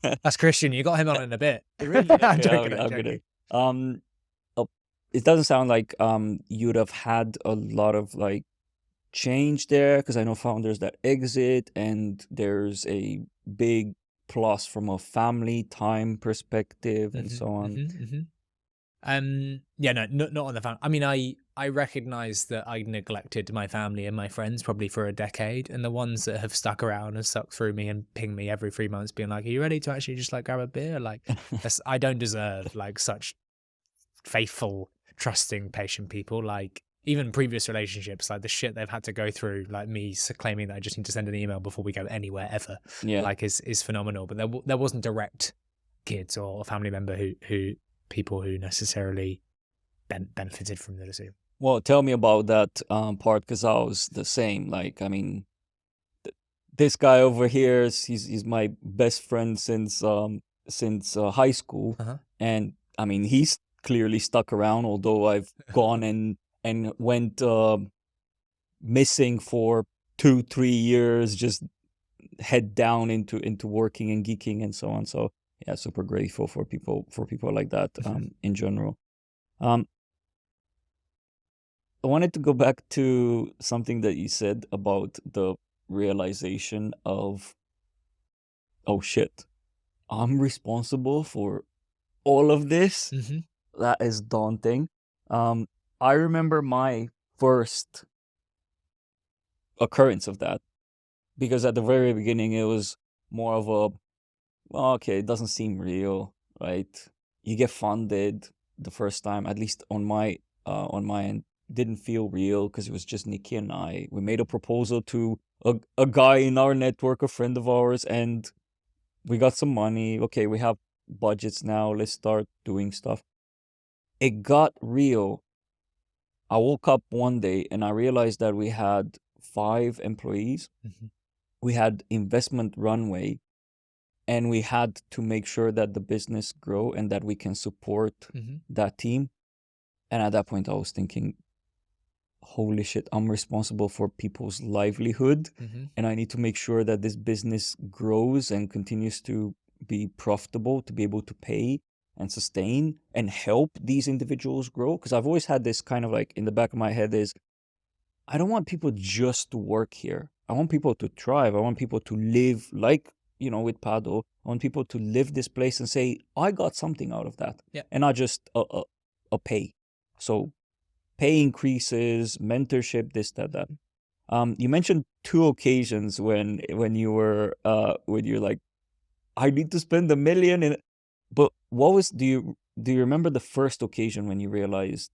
A: That's Christian. You got him on in a bit.
B: Really?
A: I'm
B: Okay,
A: joking.
B: I'm gonna. It doesn't sound like you'd have had a lot of like change there, because I know founders that exit, and there's a big plus from a family time perspective and so on.
A: Yeah, no, not on the family. I mean, I recognize that I neglected my family and my friends probably for a decade, and the ones that have stuck around and stuck through me and ping me every 3 months being like, are you ready to actually just like grab a beer? Like, I don't deserve like such faithful, trusting, patient people. Like, even previous relationships, like the shit they've had to go through, like me claiming that I just need to send an email before we go anywhere ever, like is phenomenal. But there wasn't direct kids or family member who people who necessarily benefited from the decision.
B: Well, tell me about that part, because I was the same. Like, I mean, this guy over here, he's my best friend since high school, and I mean, he's clearly stuck around, although I've gone and went missing for 2-3 years, just head down into working and geeking and so on. So yeah, super grateful for people like that in general. I wanted to go back to something that you said about the realization of, oh shit, I'm responsible for all of this. That is daunting. I remember my first occurrence of that, because at the very beginning it was more of a, well, okay, it doesn't seem real, right? You get funded the first time, at least on my end, didn't feel real, because it was just Nikki and I. We made a proposal to a guy in our network, a friend of ours, and we got some money. Okay, we have budgets now. Let's start doing stuff. It got real. I woke up one day and I realized that we had 5 employees. We had investment runway, and we had to make sure that the business grow and that we can support that team. And at that point I was thinking, holy shit, I'm responsible for people's livelihood, and I need to make sure that this business grows and continues to be profitable, to be able to pay and sustain and help these individuals grow. Because I've always had this kind of like in the back of my head is, I don't want people just to work here. I want people to thrive. I want people to live like, with Pado. I want people to live this place and say, I got something out of that. And not just a pay. So pay increases, mentorship, this, that. You mentioned 2 occasions when you're like, I need to spend $1 million but what was, do you remember the first occasion when you realized?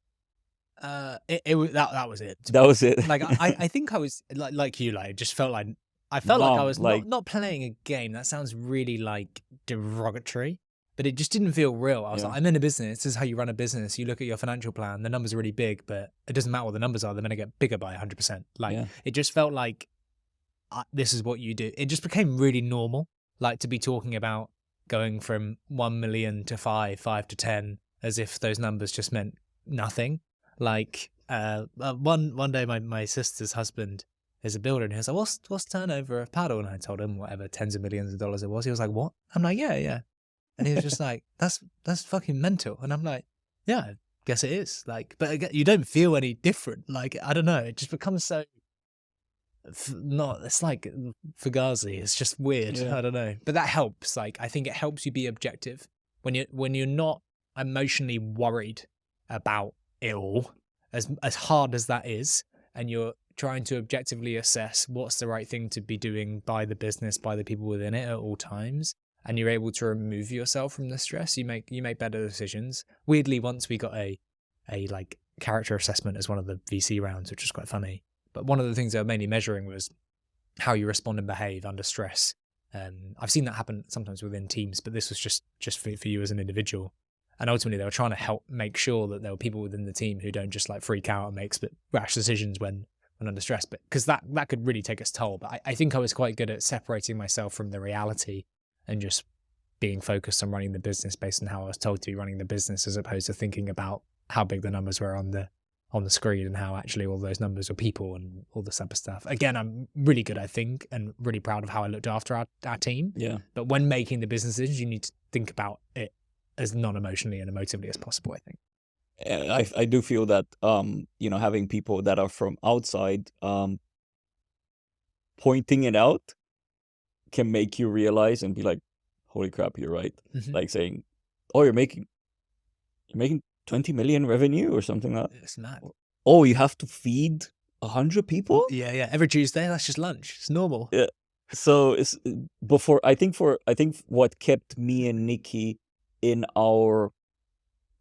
A: That was it.
B: That was it.
A: Like I think I was like you, like just felt like I felt like I was not playing a game. That sounds really like derogatory, but it just didn't feel real. I was like, I'm in a business. This is how you run a business. You look at your financial plan. The numbers are really big, but it doesn't matter what the numbers are. They're going to get bigger by 100%. Like it just felt like this is what you do. It just became really normal, like to be talking about going from 1 million to 5 to 10, as if those numbers just meant nothing. Like one day my sister's husband is a builder, and he was like, what's turnover of Paddle? And I told him whatever tens of millions of dollars it was. He was like, what? I'm like, yeah. And he was just like, that's fucking mental. And I'm like, yeah, I guess it is. Like, but again, you don't feel any different. Like, I don't know, it just becomes so it's like Fugazi. It's just weird. I don't know, but that helps. Like, I think it helps you be objective when you're not emotionally worried about it all, as hard as that is, and you're trying to objectively assess what's the right thing to be doing by the business, by the people within it at all times, and you're able to remove yourself from the stress, you make better decisions. Weirdly, once we got a like character assessment as one of the VC rounds, which was quite funny. But one of the things they were mainly measuring was how you respond and behave under stress. I've seen that happen sometimes within teams, but this was just for you as an individual. And ultimately, they were trying to help make sure that there were people within the team who don't just like freak out and make rash decisions when under stress. But because that could really take its toll. But I think I was quite good at separating myself from the reality and just being focused on running the business based on how I was told to be running the business, as opposed to thinking about how big the numbers were on the screen and how actually all those numbers were people and all this type of stuff. Again, I'm really good, I think, and really proud of how I looked after our team.
B: Yeah.
A: But when making the business decisions, you need to think about it as non-emotionally and emotively as possible, I think.
B: I do feel that having people that are from outside pointing it out can make you realize and be like, holy crap, you're right. Like saying, oh, you're making 20 million revenue or something like that.
A: It's mad.
B: Oh, you have to feed 100 people?
A: Yeah. Every Tuesday, that's just lunch. It's normal.
B: Yeah. So it's I think what kept me and Nikki in our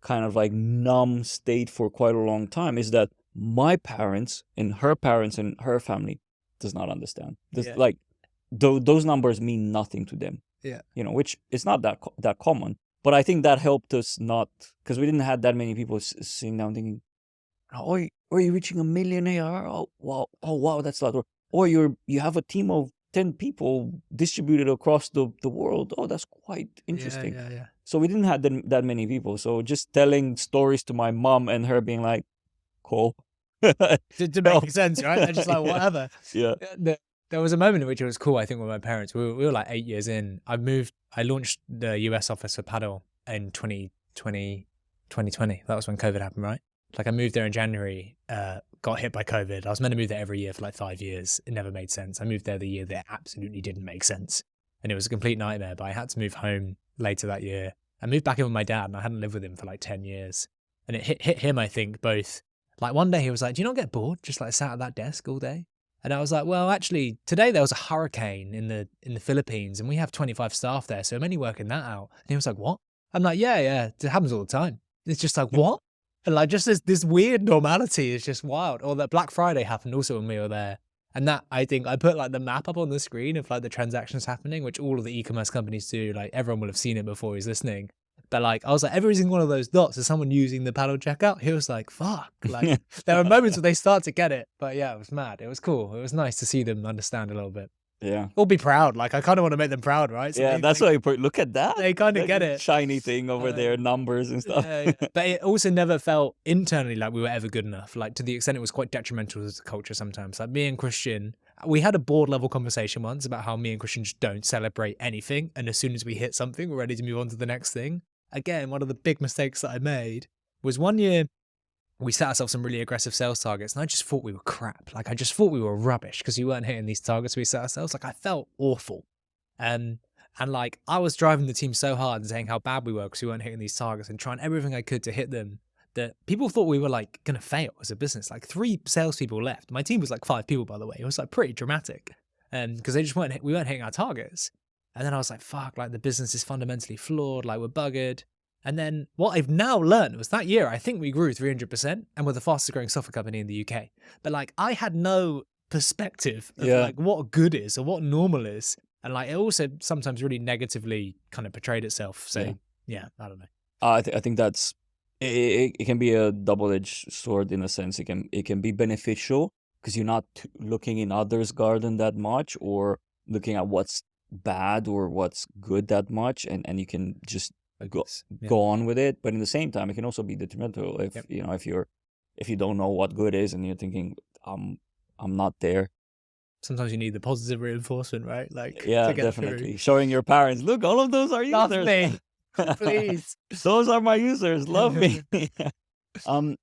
B: kind of like numb state for quite a long time is that my parents and her family does not understand. Like those numbers mean nothing to them.
A: Yeah.
B: Which is not that common. But I think that helped us not, because we didn't have that many people sitting down thinking, oh, are you reaching 1 million ARR? Oh wow, that's a lot. Or you have a team of 10 people distributed across the world. Oh, that's quite interesting.
A: Yeah.
B: So we didn't have that many people. So just telling stories to my mom and her being like, cool.
A: to make sense, right? They're just like, whatever.
B: Yeah.
A: There was a moment in which it was cool, I think, with my parents. We were like 8 years in. I launched the US office for Paddle in 2020. That was when COVID happened, right? Like I moved there in January, got hit by COVID. I was meant to move there every year for like 5 years. It never made sense. I moved there the year that it absolutely didn't make sense. And it was a complete nightmare, but I had to move home later that year. I moved back in with my dad and I hadn't lived with him for like 10 years. And it hit him, I think, both. Like one day he was like, do you not get bored? Just like sat at that desk all day? And I was like, well, actually, today there was a hurricane in the Philippines and we have 25 staff there, so I'm only working that out. And he was like, what? I'm like, yeah, it happens all the time. It's just like, what? And like just this weird normality is just wild. Or that Black Friday happened also when we were there. And that, I think, I put like the map up on the screen of like the transactions happening, which all of the e-commerce companies do. Like everyone will have seen it before he's listening. But like, I was like, every single one of those dots is someone using the Paddle checkout. He was like, fuck. Like, there are moments where they start to get it. But yeah, it was mad. It was cool. It was nice to see them understand a little bit.
B: Yeah.
A: Or be proud. Like, I kind of want to make them proud, right? So
B: yeah, that's why you look at that.
A: They kind of get it.
B: Shiny thing over there, numbers and stuff.
A: Yeah. But it also never felt internally like we were ever good enough. Like, to the extent it was quite detrimental to the culture sometimes. Like, me and Christian, we had a board level conversation once about how me and Christian just don't celebrate anything. And as soon as we hit something, we're ready to move on to the next thing. Again, one of the big mistakes that I made was one year we set ourselves some really aggressive sales targets and I just thought we were crap. Like I just thought we were rubbish because we weren't hitting these targets we set ourselves. Like I felt awful. And like I was driving the team so hard and saying how bad we were because we weren't hitting these targets and trying everything I could to hit them that people thought we were like going to fail as a business. Like 3 salespeople left. My team was like 5 people, by the way. It was like pretty dramatic. Because we weren't hitting our targets. And then I was like, fuck, like the business is fundamentally flawed, like we're buggered. And then what I've now learned was that year, I think we grew 300% and we're the fastest growing software company in the UK. But like I had no perspective of like what good is or what normal is. And like it also sometimes really negatively kind of portrayed itself. So yeah I don't know.
B: I think that's, it can be a double-edged sword in a sense. It can be beneficial because you're not looking in others' garden that much or looking at what's bad or what's good that much, and you can just go on with it. But in the same time, it can also be detrimental if if you don't know what good is and you're thinking I'm not there.
A: Sometimes you need the positive reinforcement, right? Like
B: definitely showing your parents, look, all of those are
A: love
B: users.
A: Me. Please.
B: Those are my users, love me. I'm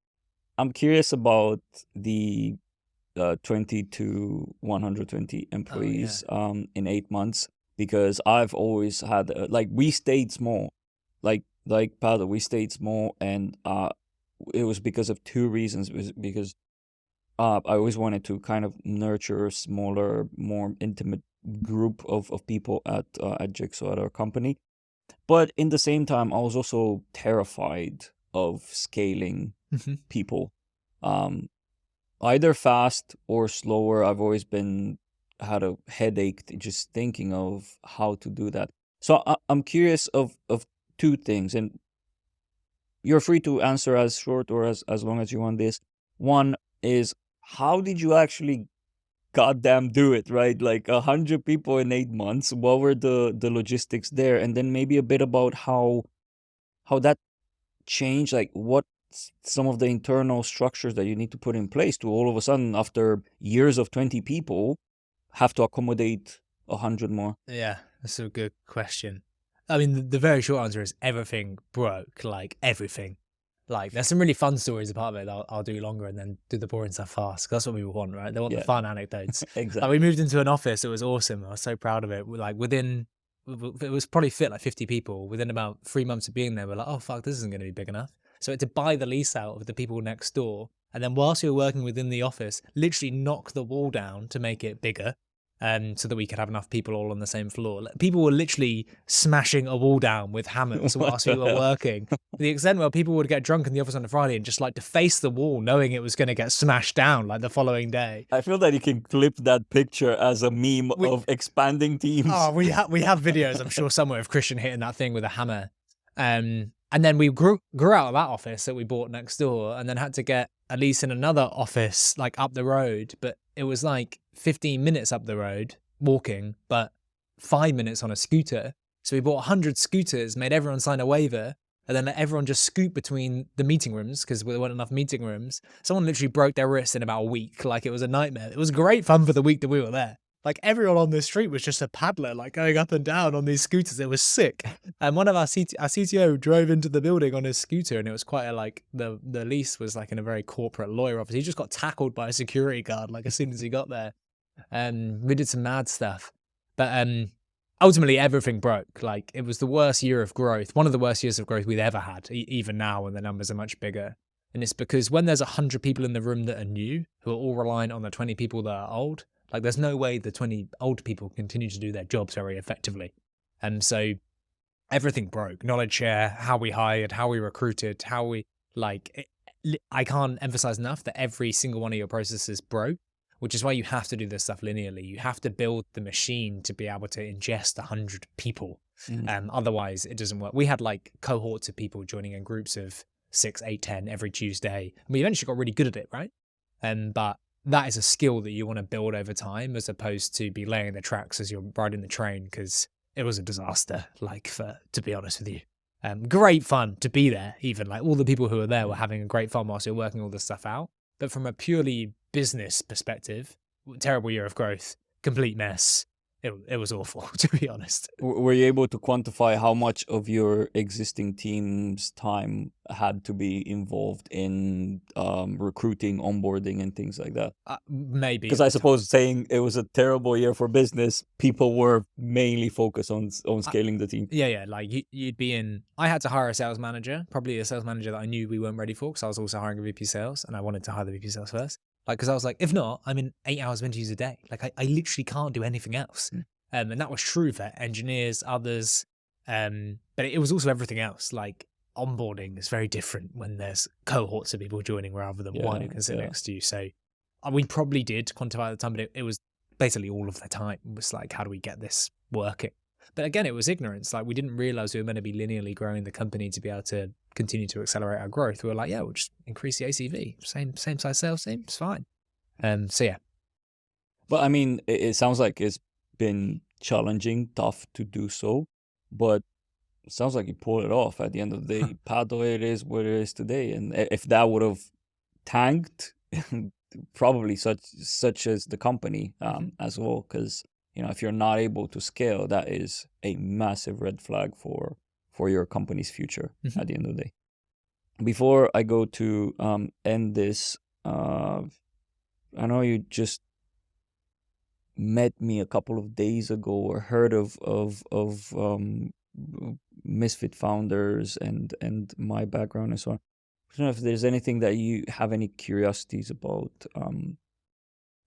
B: curious about the 20 to 120 employees in 8 months, because I've always had like we stayed small, like Paddle, we stayed small, and it was because of 2 reasons. It was because I always wanted to kind of nurture a smaller, more intimate group of people at Jigsaw, at our company. But in the same time, I was also terrified of scaling
A: Mhm.
B: people. Um, Either fast or slower. I've always had a headache just thinking of how to do that. So I'm curious of two things, and you're free to answer as short or as long as you want this. One is, how did you actually goddamn do it, right? Like 100 people in 8 months. What were the logistics there? And then maybe a bit about how that changed, like what some of the internal structures that you need to put in place to all of a sudden, after years of 20 people, have to accommodate 100 more.
A: Yeah, that's a good question. I mean, the very short answer is everything broke, like everything. Like, there's some really fun stories about it that I'll do longer and then do the boring stuff fast. 'Cause that's what people want, right? They want the
B: Yeah,
A: fun anecdotes. Like, we
B: exactly.
A: moved into an office. It was awesome. I was so proud of it. Like, it was probably fit like 50 people. Within about 3 months of being there, we're like, oh, fuck, this isn't going to be big enough. So we had to buy the lease out of the people next door. And then whilst we were working within the office, literally knock the wall down to make it bigger. So that we could have enough people all on the same floor. People were literally smashing a wall down with hammers
B: What
A: whilst we
B: the
A: were
B: hell?
A: working. To the extent where people would get drunk in the office on a Friday and just like deface the wall, knowing it was going to get smashed down like the following day.
B: I feel that you can clip that picture as a meme
A: We
B: of expanding teams.
A: we have videos, I'm sure, somewhere of Christian hitting that thing with a hammer. And then we grew out of that office that we bought next door, and then had to get a lease in another office like up the road. But it was like 15 minutes up the road walking, but 5 minutes on a scooter. So we bought 100 scooters, made everyone sign a waiver, and then let everyone just scoot between the meeting rooms because there weren't enough meeting rooms. Someone literally broke their wrist in about a week. Like, it was a nightmare. It was great fun for the week that we were there. Like, everyone on the street was just a paddler, like going up and down on these scooters. It was sick. And one of our CTO drove into the building on his scooter, and it was quite the lease was like in a very corporate lawyer office. He just got tackled by a security guard like as soon as he got there. We did some mad stuff, but ultimately everything broke. Like, it was the worst year of growth, one of the worst years of growth we've ever had, even now when the numbers are much bigger. And it's because when there's 100 people in the room that are new, who are all reliant on the 20 people that are old, like, there's no way the 20 old people continue to do their jobs very effectively. And so everything broke. Knowledge share, how we hired, how we recruited, how we, I can't emphasize enough that every single one of your processes broke, which is why you have to do this stuff linearly. You have to build the machine to be able to ingest 100 people. Otherwise, it doesn't work. We had like cohorts of people joining in groups of 6, 8, 10 every Tuesday. And we eventually got really good at it, right? But that is a skill that you want to build over time, as opposed to be laying the tracks as you're riding the train, because it was a disaster, to be honest with you. Great fun to be there, even like all the people who were there were having a great fun whilst you're working all this stuff out. But from a purely business perspective, terrible year of growth, complete mess. It was awful, to be honest.
B: Were you able to quantify how much of your existing team's time had to be involved in recruiting, onboarding, and things like that?
A: Maybe.
B: Because I suppose saying it was a terrible year for business, people were mainly focused on scaling the team.
A: Yeah. Like, you'd be in. I had to hire a sales manager, probably a sales manager that I knew we weren't ready for, because I was also hiring a VP sales, and I wanted to hire the VP sales first. Like, because I was like, if not, I'm in 8 hours of interviews a day. Like, I literally can't do anything else. And that was true for engineers, others. But it was also everything else. Like, onboarding is very different when there's cohorts of people joining rather than one who can sit next to you. So we probably did quantify at the time, but it was basically all of the time. It was like, how do we get this working? But again, it was ignorance. Like, we didn't realize we were meant to be linearly growing the company to be able to continue to accelerate our growth. We were like, yeah, we'll just increase the ACV. Same size sales team, it's fine. So yeah.
B: But I mean, it sounds like it's been challenging, tough to do so, but it sounds like you pulled it off at the end of the day. Pathway is what it is today, and if that would have tanked, probably such as the company as well, because if you're not able to scale, that is a massive red flag for your company's future at the end of the day. Before I go to end this, I know you just met me a couple of days ago, or heard of Misfit founders and my background and so on. don't know if there's anything that you have any curiosities about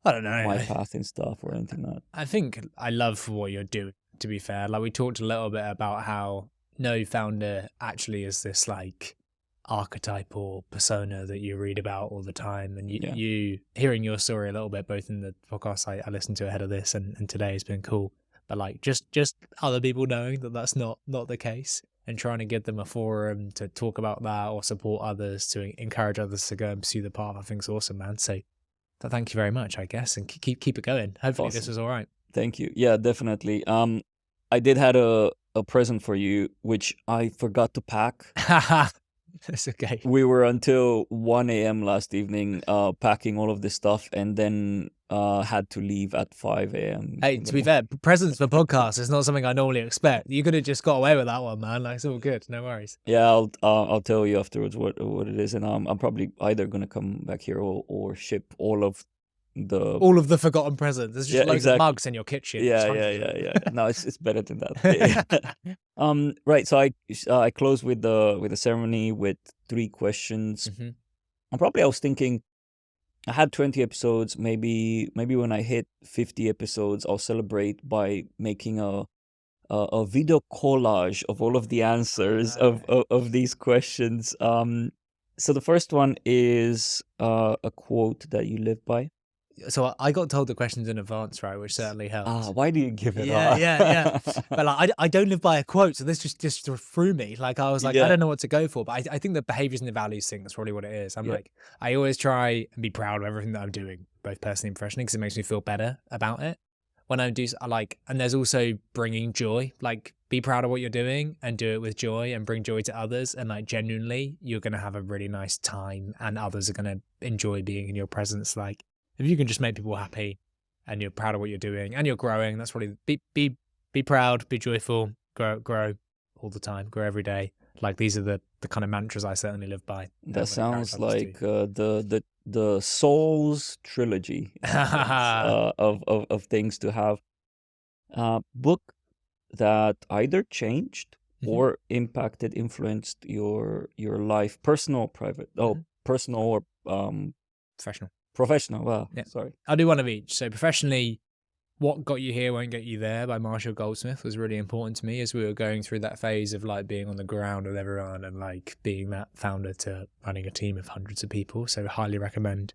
A: I don't know.
B: my path and stuff or anything like that.
A: I think I love what you're doing, to be fair. Like we talked a little bit about how no founder actually is this like archetype or persona that you read about all the time. And you hearing your story a little bit, both in the podcast I listened to ahead of this and today has been cool. But like just other people knowing that that's not the case and trying to give them a forum to talk about that or support others, to encourage others to go and pursue the path, I think is awesome, man. So thank you very much, I guess, and keep it going. Hopefully this was all right.
B: Thank you. Yeah, definitely. I did had a present for you, which I forgot to pack.
A: It's okay.
B: We were until 1 a.m. last evening packing all of this stuff, and then had to leave at 5 a.m.
A: Hey, to be fair, presents for podcasts is not something I normally expect. You could have just got away with that one, man. Like, it's all good. No worries.
B: Yeah, I'll tell you afterwards what it is, and I'm probably either gonna come back here or ship all of the
A: forgotten presents. There's just loads of mugs in your kitchen.
B: Yeah. No, it's better than that. Right. So I close with the ceremony with 3 questions.
A: Mm-hmm.
B: I was thinking, I had 20 episodes. Maybe when I hit 50 episodes, I'll celebrate by making a video collage of all of the answers of these questions. So the first one is a quote that you live by.
A: So I got told the questions in advance, right, which certainly helps.
B: Why do you give it
A: up? Yeah. But like, I don't live by a quote, so this just threw me. Like I was like, I don't know what to go for. But I think the behaviors and the values thing, that's probably what it is. I'm like, I always try and be proud of everything that I'm doing, both personally and professionally, because it makes me feel better about it. When I do, and there's also bringing joy. Like, be proud of what you're doing and do it with joy and bring joy to others. And like, genuinely, you're gonna have a really nice time, and others are gonna enjoy being in your presence. Like, if you can just make people happy and you're proud of what you're doing and you're growing, that's probably be proud, be joyful, grow all the time, grow every day. Like, these are the kind of mantras I certainly live by.
B: That sounds like the Souls trilogy of things to have. Book that either changed or impacted, influenced your life, personal, private, personal or professional. Wow, sorry.
A: I'll do one of each. So professionally, What Got You Here Won't Get You There by Marshall Goldsmith was really important to me as we were going through that phase of like being on the ground with everyone and like being that founder to running a team of hundreds of people. So highly recommend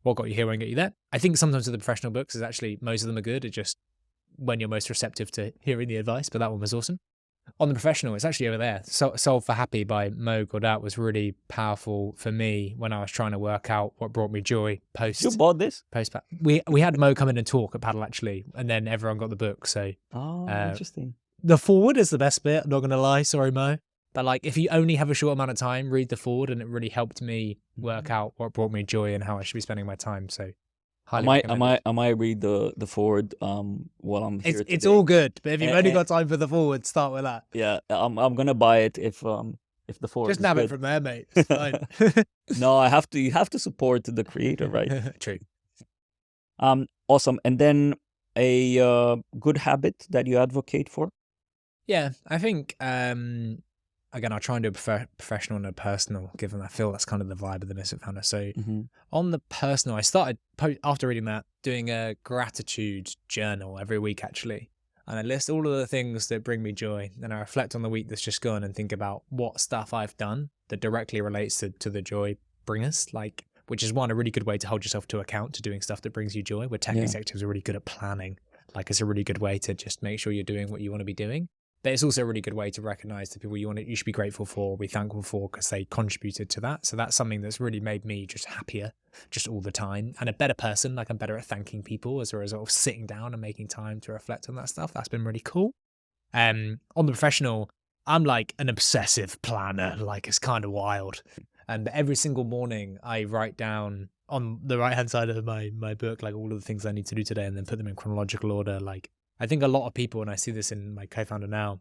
A: What Got You Here Won't Get You There. I think sometimes with the professional books is actually, most of them are good. It's just when you're most receptive to hearing the advice, but that one was awesome. On the professional, it's actually over there. Solve for Happy by Mo Gaudat was really powerful for me when I was trying to work out what brought me joy post.
B: You bought this?
A: We had Mo come in and talk at Paddle actually, and then everyone got the book. So
B: interesting.
A: The forward is the best bit. I'm not gonna lie, sorry Mo, but like if you only have a short amount of time, read the forward, and it really helped me work out what brought me joy and how I should be spending my time. So. I
B: might read the forward while I'm here.
A: It's all good, but if you've only got time for the forward, start with that.
B: Yeah, I'm gonna buy it if the forward.
A: Just nab it from there, mate. It's fine.
B: No, you have to support the creator, right?
A: True.
B: Awesome. And then a good habit that you advocate for.
A: Yeah, I think again, I'll try and do a professional and a personal, given I feel that's kind of the vibe of the Misfit Founder. So on the personal, I started, after reading that, doing a gratitude journal every week, actually. And I list all of the things that bring me joy. And I reflect on the week that's just gone and think about what stuff I've done that directly relates to the joy bringers, like, which is a really good way to hold yourself to account to doing stuff that brings you joy. Where tech executives are really good at planning. Like, it's a really good way to just make sure you're doing what you want to be doing. But it's also a really good way to recognize the people you should be grateful for, be thankful for, because they contributed to that. So that's something that's really made me just happier, just all the time, and a better person. Like, I'm better at thanking people as a result of sitting down and making time to reflect on that stuff. That's been really cool. On the professional, I'm like an obsessive planner. Like, it's kind of wild. And every single morning I write down on the right-hand side of my book, like all of the things I need to do today, and then put them in chronological order. Like, I think a lot of people, and I see this in my co-founder now,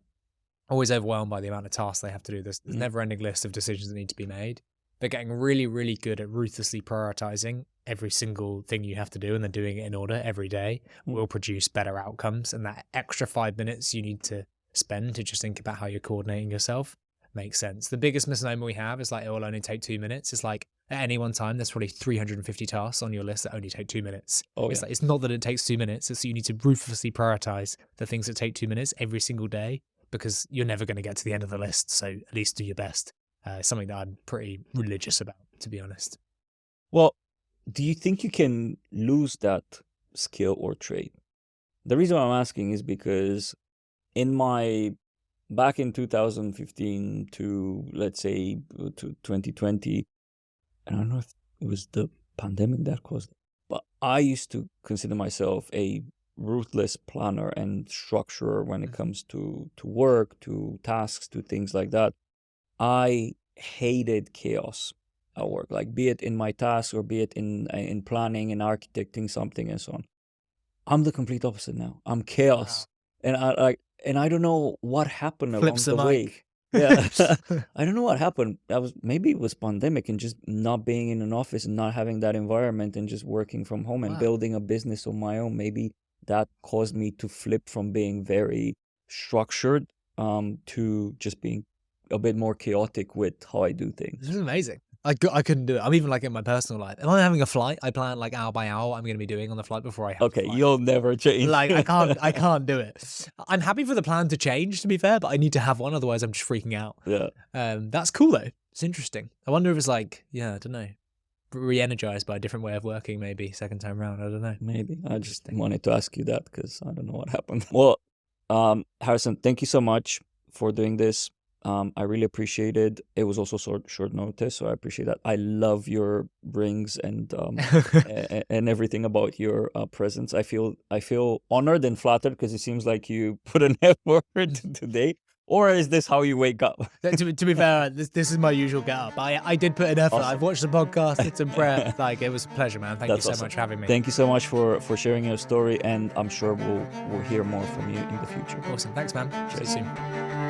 A: always overwhelmed by the amount of tasks they have to do. There's a never-ending list of decisions that need to be made. They're getting really, really good at ruthlessly prioritizing every single thing you have to do, and then doing it in order every day will produce better outcomes. And that extra 5 minutes you need to spend to just think about how you're coordinating yourself makes sense. The biggest misnomer we have is like, it will only take 2 minutes. It's like at any one time, there's probably 350 tasks on your list that only take 2 minutes.
B: Oh,
A: It's
B: yeah.
A: like, it's not that it takes 2 minutes. It's that you need to ruthlessly prioritize the things that take 2 minutes every single day, because you're never going to get to the end of the list. So at least do your best. Something that I'm pretty religious about, to be honest.
B: Well, do you think you can lose that skill or trait? The reason why I'm asking is because back in 2015 to, let's say, to 2020, I don't know if it was the pandemic that caused it, but I used to consider myself a ruthless planner and structurer when it comes to work, to tasks, to things like that. I hated chaos at work, like be it in my tasks or be it in planning and architecting something and so on. I'm the complete opposite now. I'm chaos, and I don't know what happened along
A: Flips
B: the
A: the
B: way.
A: mic.
B: Yeah, I don't know what happened. Maybe it was pandemic and just not being in an office and not having that environment and just working from home and
A: Wow.
B: building a business on my own. Maybe that caused me to flip from being very structured to just being a bit more chaotic with how I do things.
A: This is amazing. I couldn't do it. I'm even like in my personal life. If I'm having a flight, I plan like hour by hour what I'm going to be doing on the flight before I have the
B: Okay,
A: flight.
B: you'll never change.
A: Like I can't do it. I'm happy for the plan to change, to be fair, but I need to have one, otherwise I'm just freaking out.
B: Yeah.
A: That's cool though. It's interesting. I wonder if it's like, yeah, I don't know, re-energized by a different way of working, maybe second time round. I don't know.
B: Maybe. I just wanted to ask you that because I don't know what happened. Well, Harrison, thank you so much for doing this. I really appreciate it. It was also short notice, so I appreciate that. I love your rings and and everything about your presence. I feel honored and flattered because it seems like you put an effort today. Or is this how you wake up?
A: To be fair, this is my usual get up. I did put an effort.
B: Awesome.
A: I've watched the podcast, did some prep. Like, it was a pleasure, man. Thank
B: That's
A: you so
B: awesome.
A: much for having me.
B: Thank you so much for sharing your story, and I'm sure we'll hear more from you in the future.
A: Awesome. Thanks, man. See you soon.